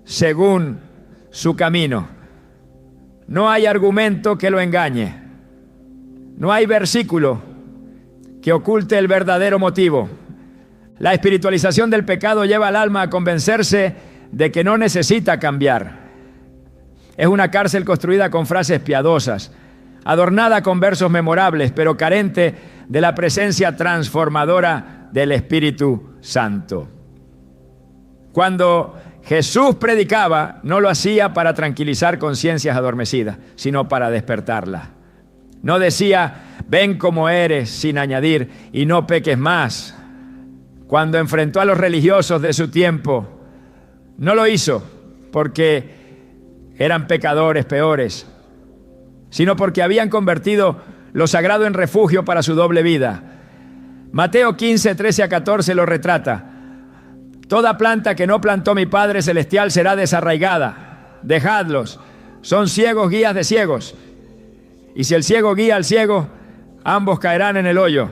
según su camino. no hay argumento que lo engañe. No hay versículo que oculte el verdadero motivo. La espiritualización del pecado lleva al alma a convencerse de que no necesita cambiar. Es una cárcel construida con frases piadosas, adornada con versos memorables, pero carente de la presencia transformadora del Espíritu Santo. Cuando Jesús predicaba, no lo hacía para tranquilizar conciencias adormecidas, sino para despertarlas. No decía, ven como eres, sin añadir, y no peques más. Cuando enfrentó a los religiosos de su tiempo, no lo hizo porque eran pecadores peores, sino porque habían convertido lo sagrado en refugio para su doble vida. Mateo 15, 13 a 14 lo retrata. Toda planta que no plantó mi Padre Celestial será desarraigada. Dejadlos, son ciegos guías de ciegos. Y si el ciego guía al ciego, ambos caerán en el hoyo.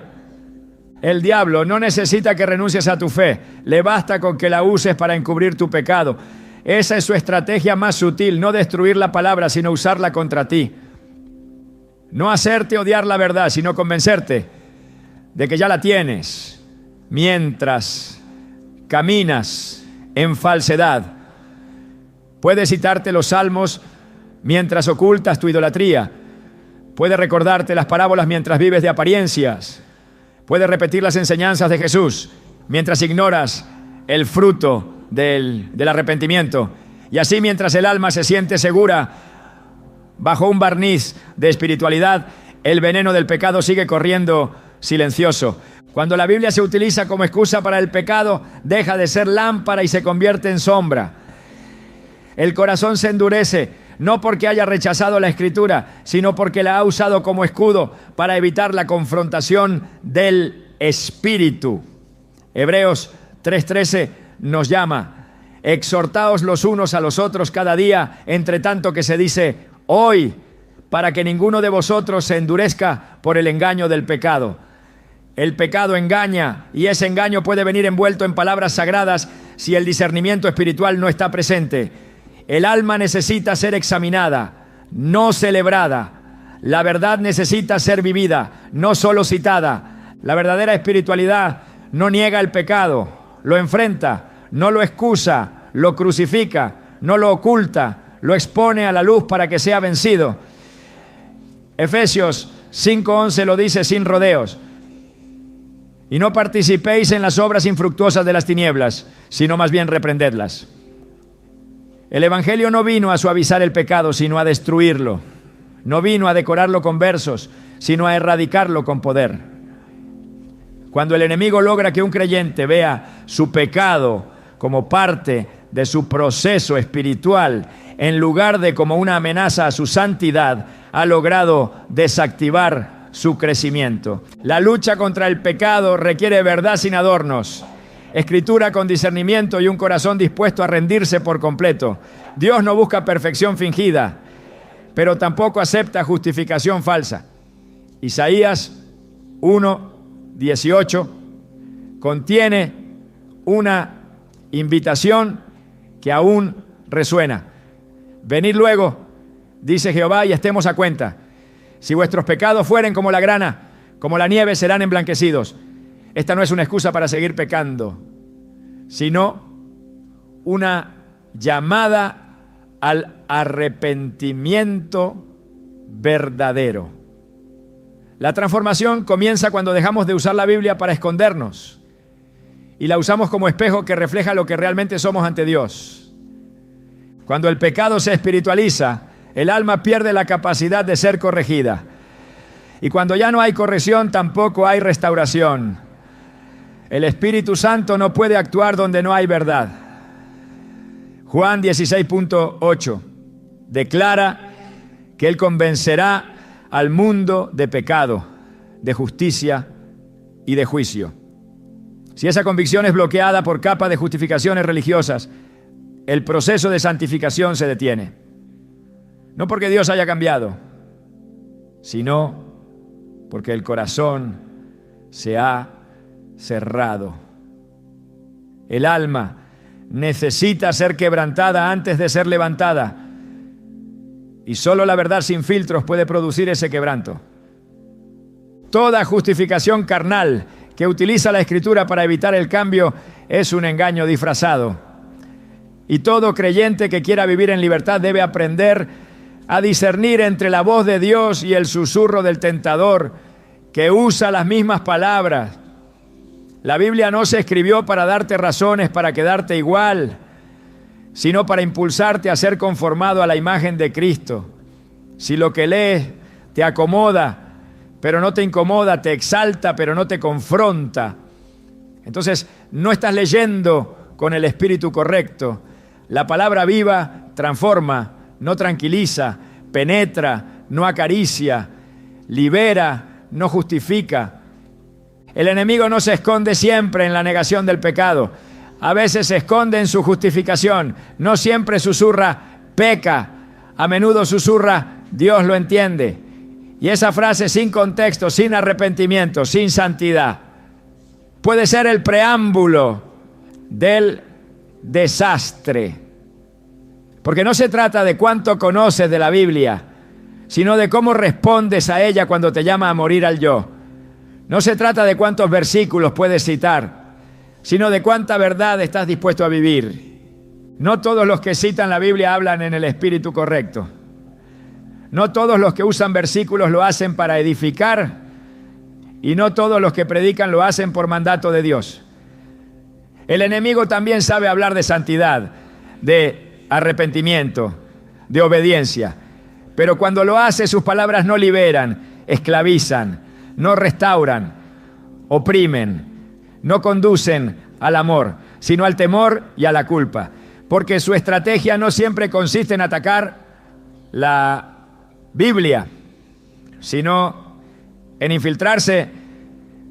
El diablo no necesita que renuncies a tu fe, le basta con que la uses para encubrir tu pecado. Esa es su estrategia más sutil, no destruir la palabra, sino usarla contra ti. No hacerte odiar la verdad, sino convencerte de que ya la tienes mientras caminas en falsedad. Puede citarte los salmos mientras ocultas tu idolatría. Puede recordarte las parábolas mientras vives de apariencias. Puede repetir las enseñanzas de Jesús mientras ignoras el fruto del arrepentimiento. Y así, mientras el alma se siente segura bajo un barniz de espiritualidad, el veneno del pecado sigue corriendo silencioso. Cuando la Biblia se utiliza como excusa para el pecado, deja de ser lámpara y se convierte en sombra. El corazón se endurece, no porque haya rechazado la Escritura, sino porque la ha usado como escudo para evitar la confrontación del Espíritu. Hebreos 3:13 nos llama: exhortaos los unos a los otros cada día, entre tanto que se dice hoy, para que ninguno de vosotros se endurezca por el engaño del pecado. El pecado engaña, y ese engaño puede venir envuelto en palabras sagradas si el discernimiento espiritual no está presente. El alma necesita ser examinada, no celebrada. La verdad necesita ser vivida, no solo citada. La verdadera espiritualidad no niega el pecado, lo enfrenta, no lo excusa, lo crucifica, no lo oculta, lo expone a la luz para que sea vencido. Efesios 5:11 lo dice sin rodeos. Y no participéis en las obras infructuosas de las tinieblas, sino más bien reprendedlas. El Evangelio no vino a suavizar el pecado, sino a destruirlo. No vino a decorarlo con versos, sino a erradicarlo con poder. Cuando el enemigo logra que un creyente vea su pecado como parte de su proceso espiritual, en lugar de como una amenaza a su santidad, ha logrado desactivar su crecimiento. La lucha contra el pecado requiere verdad sin adornos, escritura con discernimiento y un corazón dispuesto a rendirse por completo. Dios no busca perfección fingida, pero tampoco acepta justificación falsa. Isaías 1:18 contiene una invitación que aún resuena. Venid luego, dice Jehová, y estemos a cuenta. Si vuestros pecados fueren como la grana, como la nieve, serán emblanquecidos. Esta no es una excusa para seguir pecando, sino una llamada al arrepentimiento verdadero. La transformación comienza cuando dejamos de usar la Biblia para escondernos y la usamos como espejo que refleja lo que realmente somos ante Dios. Cuando el pecado se espiritualiza, el alma pierde la capacidad de ser corregida. Y cuando ya no hay corrección, tampoco hay restauración. El Espíritu Santo no puede actuar donde no hay verdad. Juan 16:8 declara que Él convencerá al mundo de pecado, de justicia y de juicio. Si esa convicción es bloqueada por capas de justificaciones religiosas, el proceso de santificación se detiene. No porque Dios haya cambiado, sino porque el corazón se ha cerrado. El alma necesita ser quebrantada antes de ser levantada. Y solo la verdad sin filtros puede producir ese quebranto. Toda justificación carnal que utiliza la Escritura para evitar el cambio es un engaño disfrazado. Y todo creyente que quiera vivir en libertad debe aprender a discernir entre la voz de Dios y el susurro del tentador, que usa las mismas palabras. La Biblia no se escribió para darte razones para quedarte igual, sino para impulsarte a ser conformado a la imagen de Cristo. Si lo que lees te acomoda, pero no te incomoda, te exalta, pero no te confronta, entonces no estás leyendo con el espíritu correcto. La palabra viva transforma, no tranquiliza, penetra, no acaricia, libera, no justifica. El enemigo no se esconde siempre en la negación del pecado. A veces se esconde en su justificación. No siempre susurra, peca. A menudo susurra, Dios lo entiende. Y esa frase sin contexto, sin arrepentimiento, sin santidad, puede ser el preámbulo del desastre. Porque no se trata de cuánto conoces de la Biblia, sino de cómo respondes a ella cuando te llama a morir al yo. No se trata de cuántos versículos puedes citar, sino de cuánta verdad estás dispuesto a vivir. No todos los que citan la Biblia hablan en el espíritu correcto. No todos los que usan versículos lo hacen para edificar, y no todos los que predican lo hacen por mandato de Dios. El enemigo también sabe hablar de santidad, de arrepentimiento, de obediencia, pero cuando lo hace sus palabras no liberan, esclavizan, no restauran, oprimen, no conducen al amor, sino al temor y a la culpa, porque su estrategia no siempre consiste en atacar la Biblia, sino en infiltrarse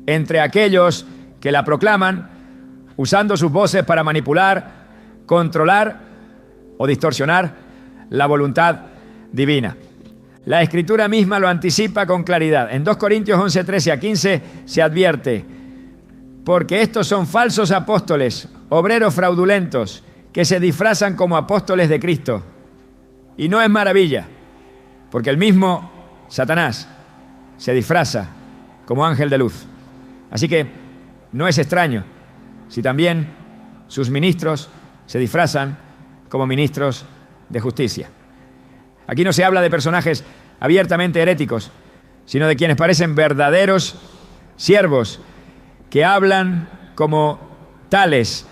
entre aquellos que la proclaman, usando sus voces para manipular, controlar o distorsionar la voluntad divina. La Escritura misma lo anticipa con claridad. En 2 Corintios 11, 13 a 15 se advierte: porque estos son falsos apóstoles, obreros fraudulentos, que se disfrazan como apóstoles de Cristo. Y no es maravilla, porque el mismo Satanás se disfraza como ángel de luz. Así que no es extraño si también sus ministros se disfrazan como ministros de justicia. Aquí no se habla de personajes abiertamente heréticos, sino de quienes parecen verdaderos siervos, que hablan como tales,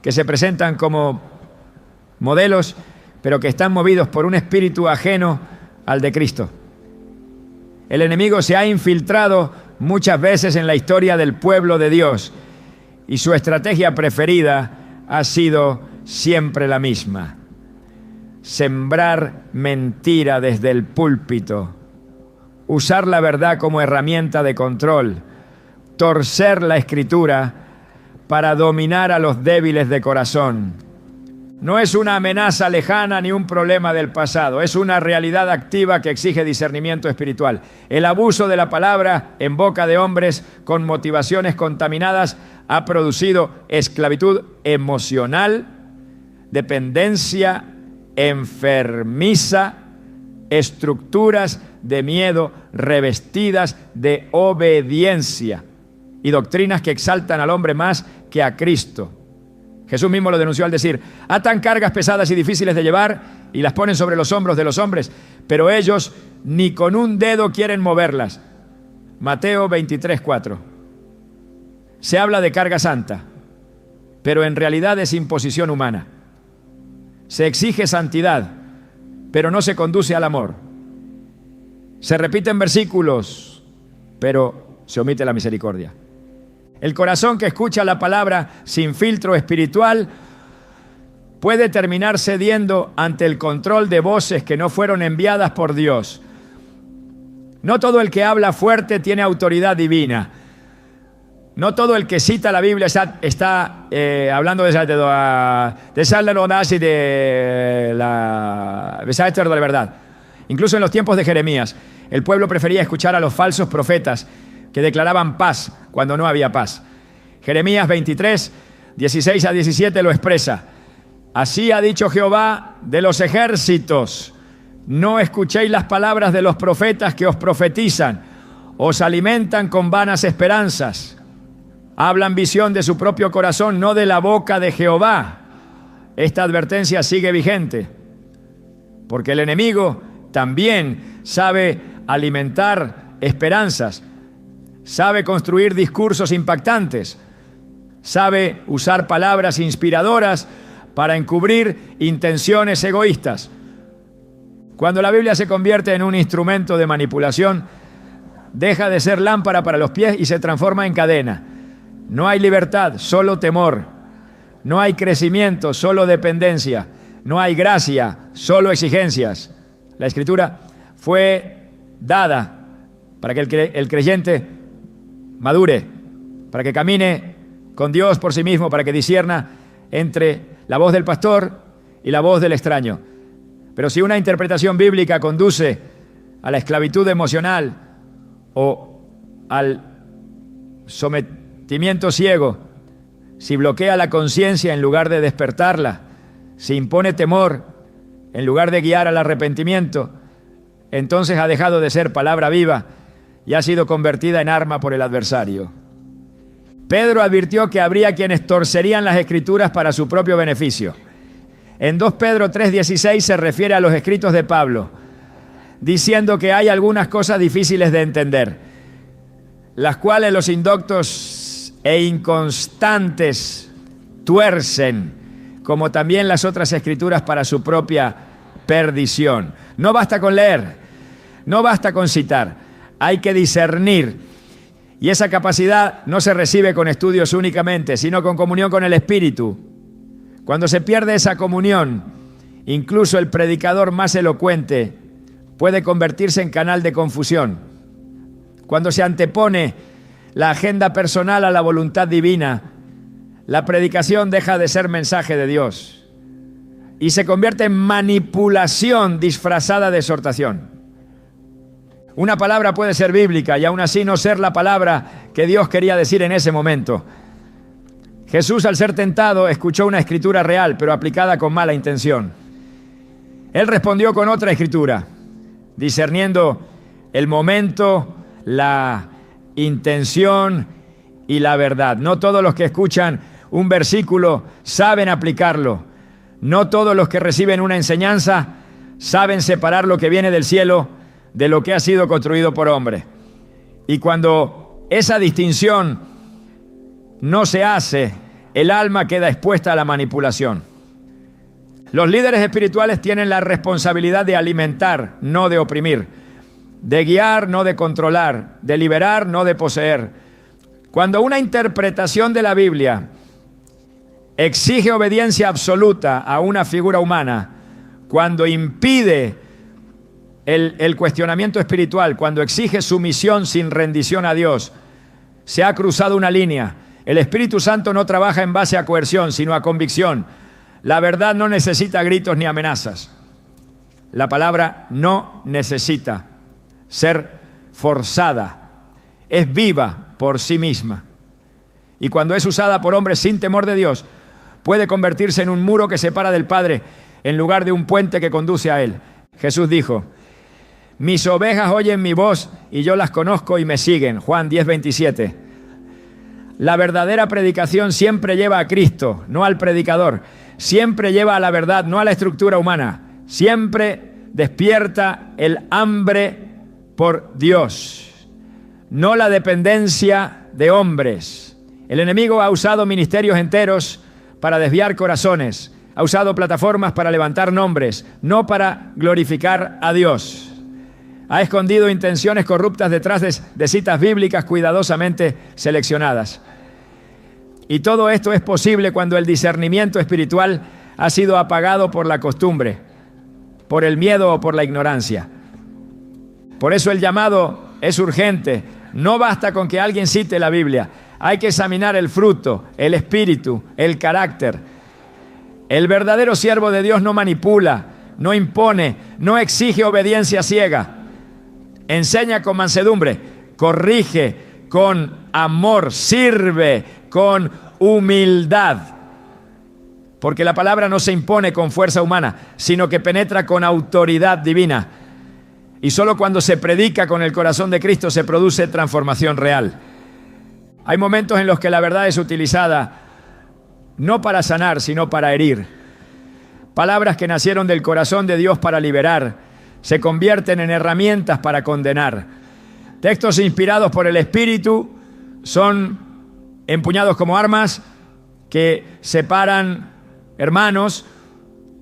que se presentan como modelos, pero que están movidos por un espíritu ajeno al de Cristo. El enemigo se ha infiltrado muchas veces en la historia del pueblo de Dios, y su estrategia preferida ha sido siempre la misma: sembrar mentira desde el púlpito, usar la verdad como herramienta de control, torcer la Escritura para dominar a los débiles de corazón. No es una amenaza lejana ni un problema del pasado, es una realidad activa que exige discernimiento espiritual. El abuso de la palabra en boca de hombres con motivaciones contaminadas ha producido esclavitud emocional, dependencia enfermiza, estructuras de miedo revestidas de obediencia y doctrinas que exaltan al hombre más que a Cristo. Jesús mismo lo denunció al decir: atan cargas pesadas y difíciles de llevar y las ponen sobre los hombros de los hombres, pero ellos ni con un dedo quieren moverlas. Mateo 23:4. Se habla de carga santa, pero en realidad es imposición humana. Se exige santidad, pero no se conduce al amor. Se repiten versículos, pero se omite la misericordia. El corazón que escucha la palabra sin filtro espiritual puede terminar cediendo ante el control de voces que no fueron enviadas por Dios. No todo el que habla fuerte tiene autoridad divina. No todo el que cita la Biblia está hablando de la verdad. Incluso en los tiempos de Jeremías, el pueblo prefería escuchar a los falsos profetas que declaraban paz cuando no había paz. Jeremías 23, 16 a 17 lo expresa: así ha dicho Jehová de los ejércitos, No escuchéis las palabras de los profetas que os profetizan, os alimentan con vanas esperanzas. Hablan visión de su propio corazón, no de la boca de Jehová. Esta advertencia sigue vigente, porque el enemigo también sabe alimentar esperanzas, sabe construir discursos impactantes, sabe usar palabras inspiradoras para encubrir intenciones egoístas. Cuando la Biblia se convierte en un instrumento de manipulación, deja de ser lámpara para los pies y se transforma en cadena. No hay libertad, solo temor. No hay crecimiento, solo dependencia. No hay gracia, solo exigencias. La Escritura fue dada para que el creyente madure, para que camine con Dios por sí mismo, para que discierna entre la voz del pastor y la voz del extraño. Pero si una interpretación bíblica conduce a la esclavitud emocional o al sometimiento ciego, si bloquea la conciencia en lugar de despertarla, si impone temor en lugar de guiar al arrepentimiento, entonces ha dejado de ser palabra viva y ha sido convertida en arma por el adversario. Pedro advirtió que habría quienes torcerían las Escrituras para su propio beneficio. En 2 Pedro 3:16 se refiere a los escritos de Pablo, diciendo que hay algunas cosas difíciles de entender, las cuales los indoctos e inconstantes tuercen, como también las otras Escrituras para su propia perdición. No basta con leer, no basta con citar, hay que discernir. Y esa capacidad no se recibe con estudios únicamente, sino con comunión con el Espíritu. Cuando se pierde esa comunión, incluso el predicador más elocuente puede convertirse en canal de confusión. Cuando se antepone la agenda personal a la voluntad divina, la predicación deja de ser mensaje de Dios y se convierte en manipulación disfrazada de exhortación. Una palabra puede ser bíblica y aún así no ser la palabra que Dios quería decir en ese momento. Jesús, al ser tentado, escuchó una escritura real, pero aplicada con mala intención. Él respondió con otra escritura, discerniendo el momento, la intención y la verdad. No todos los que escuchan un versículo saben aplicarlo. No todos los que reciben una enseñanza saben separar lo que viene del cielo de lo que ha sido construido por hombre. Y cuando esa distinción no se hace, el alma queda expuesta a la manipulación. Los líderes espirituales tienen la responsabilidad de alimentar, no de oprimir, de guiar, no de controlar, de liberar, no de poseer. Cuando una interpretación de la Biblia exige obediencia absoluta a una figura humana, cuando impide el cuestionamiento espiritual, cuando exige sumisión sin rendición a Dios, se ha cruzado una línea. El Espíritu Santo no trabaja en base a coerción, sino a convicción. La verdad no necesita gritos ni amenazas. La palabra no necesita ser forzada. Es viva por sí misma. Y cuando es usada por hombres sin temor de Dios, puede convertirse en un muro que separa del Padre en lugar de un puente que conduce a Él. Jesús dijo: mis ovejas oyen mi voz y yo las conozco y me siguen. Juan 10:27. La verdadera predicación siempre lleva a Cristo, no al predicador. Siempre lleva a la verdad, no a la estructura humana. Siempre despierta el hambre por Dios, no la dependencia de hombres. El enemigo ha usado ministerios enteros para desviar corazones. Ha usado plataformas para levantar nombres, no para glorificar a Dios. Ha escondido intenciones corruptas detrás de citas bíblicas cuidadosamente seleccionadas. Y todo esto es posible cuando el discernimiento espiritual ha sido apagado por la costumbre, por el miedo o por la ignorancia. Por eso el llamado es urgente. No basta con que alguien cite la Biblia. Hay que examinar el fruto, el espíritu, el carácter. El verdadero siervo de Dios no manipula, no impone, no exige obediencia ciega. Enseña con mansedumbre, corrige con amor, sirve con humildad. porque la palabra no se impone con fuerza humana, sino que penetra con autoridad divina. Y solo cuando se predica con el corazón de Cristo se produce transformación real. Hay momentos en los que la verdad es utilizada no para sanar, sino para herir. Palabras que nacieron del corazón de Dios para liberar, se convierten en herramientas para condenar. Textos inspirados por el Espíritu son empuñados como armas que separan hermanos,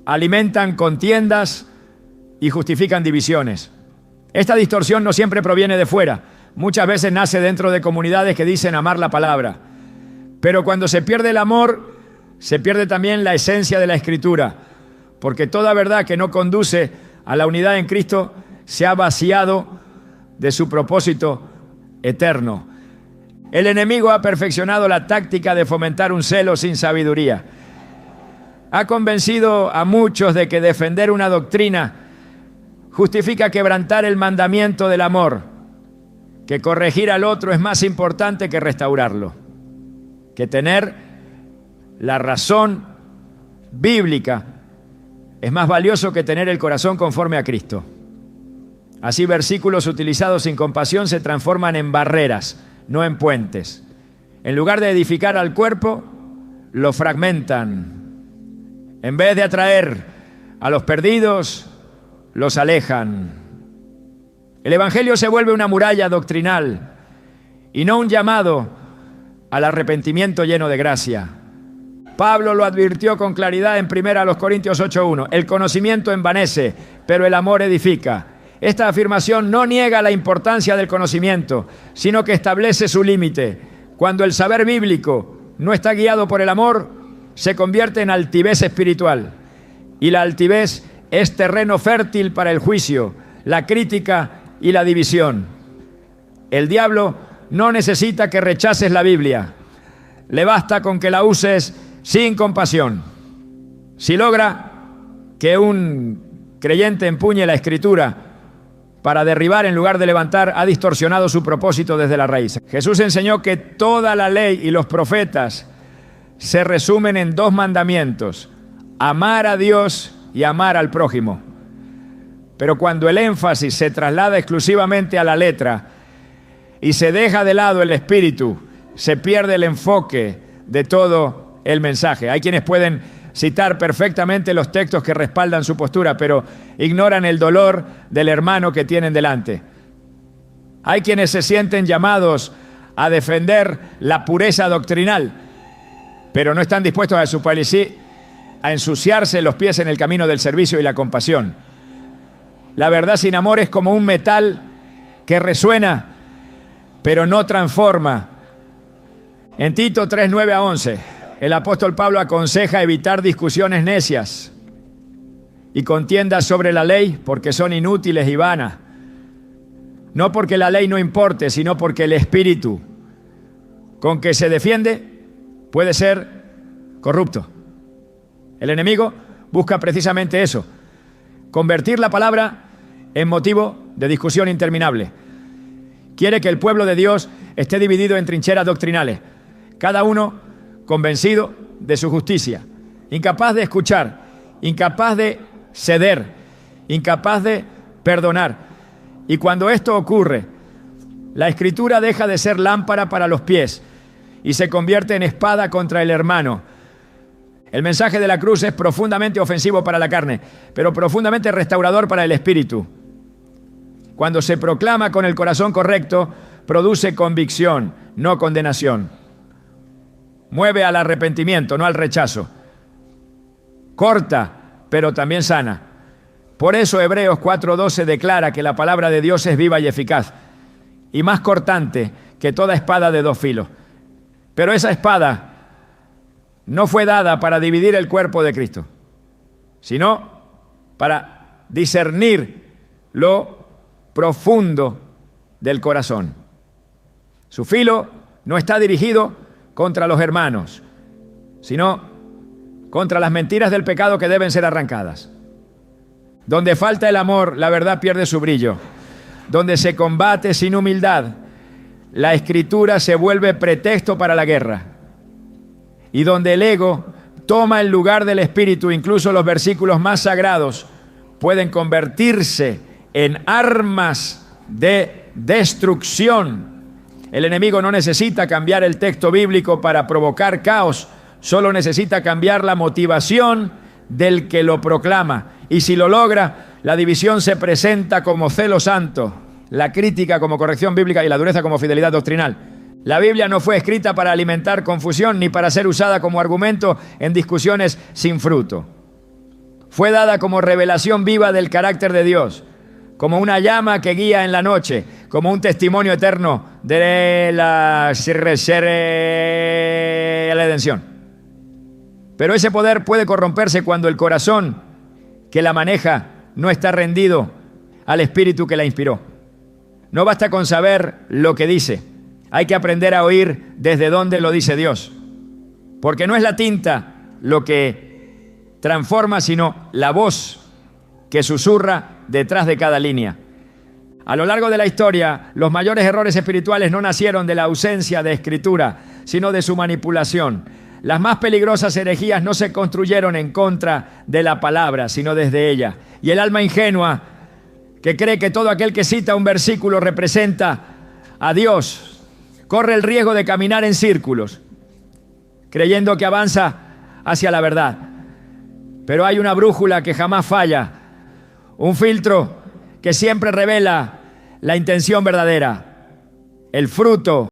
alimentan contiendas y justifican divisiones. Esta distorsión no siempre proviene de fuera. Muchas veces nace dentro de comunidades que dicen amar la palabra. Pero cuando se pierde el amor, se pierde también la esencia de la Escritura, porque toda verdad que no conduce a la unidad en Cristo se ha vaciado de su propósito eterno. El enemigo ha perfeccionado la táctica de fomentar un celo sin sabiduría. Ha convencido a muchos de que defender una doctrina justifica quebrantar el mandamiento del amor, que corregir al otro es más importante que restaurarlo, que tener la razón bíblica es más valioso que tener el corazón conforme a Cristo. Así, versículos utilizados sin compasión se transforman en barreras, no en puentes. En lugar de edificar al cuerpo, lo fragmentan. En vez de atraer a los perdidos, los alejan. El Evangelio se vuelve una muralla doctrinal y no un llamado al arrepentimiento lleno de gracia. Pablo lo advirtió con claridad en 1 Corintios 8:1. El conocimiento envanece, pero el amor edifica. Esta afirmación no niega la importancia del conocimiento, sino que establece su límite. Cuando el saber bíblico no está guiado por el amor, se convierte en altivez espiritual. Y la altivez es terreno fértil para el juicio, la crítica y la división. El diablo no necesita que rechaces la Biblia. Le basta con que la uses sin compasión. Si logra que un creyente empuñe la Escritura para derribar en lugar de levantar, ha distorsionado su propósito desde la raíz. Jesús enseñó que toda la ley y los profetas se resumen en 2 mandamientos: amar a Dios y amar al prójimo. Pero cuando el énfasis se traslada exclusivamente a la letra y se deja de lado el espíritu, se pierde el enfoque de todo el mensaje. Hay quienes pueden citar perfectamente los textos que respaldan su postura, pero ignoran el dolor del hermano que tienen delante. Hay quienes se sienten llamados a defender la pureza doctrinal, pero no están dispuestos a ensuciarse los pies en el camino del servicio y la compasión. La verdad sin amor es como un metal que resuena, pero no transforma. En Tito 3:9-11, el apóstol Pablo aconseja evitar discusiones necias y contiendas sobre la ley, porque son inútiles y vanas. No porque la ley no importe, sino porque el espíritu con que se defiende puede ser corrupto. El enemigo busca precisamente eso: convertir la palabra en motivo de discusión interminable. Quiere que el pueblo de Dios esté dividido en trincheras doctrinales, cada uno convencido de su justicia, incapaz de escuchar, incapaz de ceder, incapaz de perdonar. Y cuando esto ocurre, la Escritura deja de ser lámpara para los pies y se convierte en espada contra el hermano. El mensaje de la cruz es profundamente ofensivo para la carne, pero profundamente restaurador para el espíritu. Cuando se proclama con el corazón correcto, produce convicción, no condenación. Mueve al arrepentimiento, no al rechazo. Corta, pero también sana. Por eso Hebreos 4:12 declara que la palabra de Dios es viva y eficaz, y más cortante que toda espada de 2 filos. Pero esa espada no fue dada para dividir el cuerpo de Cristo, sino para discernir lo profundo del corazón. Su filo no está dirigido contra los hermanos, sino contra las mentiras del pecado que deben ser arrancadas. Donde falta el amor, la verdad pierde su brillo. Donde se combate sin humildad, la Escritura se vuelve pretexto para la guerra. Y donde el ego toma el lugar del Espíritu. Incluso los versículos más sagrados pueden convertirse en armas de destrucción. El enemigo no necesita cambiar el texto bíblico para provocar caos, solo necesita cambiar la motivación del que lo proclama. Y si lo logra, la división se presenta como celo santo, la crítica como corrección bíblica y la dureza como fidelidad doctrinal. La Biblia no fue escrita para alimentar confusión ni para ser usada como argumento en discusiones sin fruto. Fue dada como revelación viva del carácter de Dios, como una llama que guía en la noche, como un testimonio eterno de la redención. Pero ese poder puede corromperse cuando el corazón que la maneja no está rendido al Espíritu que la inspiró. No basta con saber lo que dice, hay que aprender a oír desde dónde lo dice Dios. Porque no es la tinta lo que transforma, sino la voz que susurra detrás de cada línea. A lo largo de la historia, los mayores errores espirituales no nacieron de la ausencia de escritura, sino de su manipulación. Las más peligrosas herejías no se construyeron en contra de la palabra, sino desde ella. Y el alma ingenua, que cree que todo aquel que cita un versículo representa a Dios, corre el riesgo de caminar en círculos, creyendo que avanza hacia la verdad. Pero hay una brújula que jamás falla, un filtro que siempre revela la intención verdadera, el fruto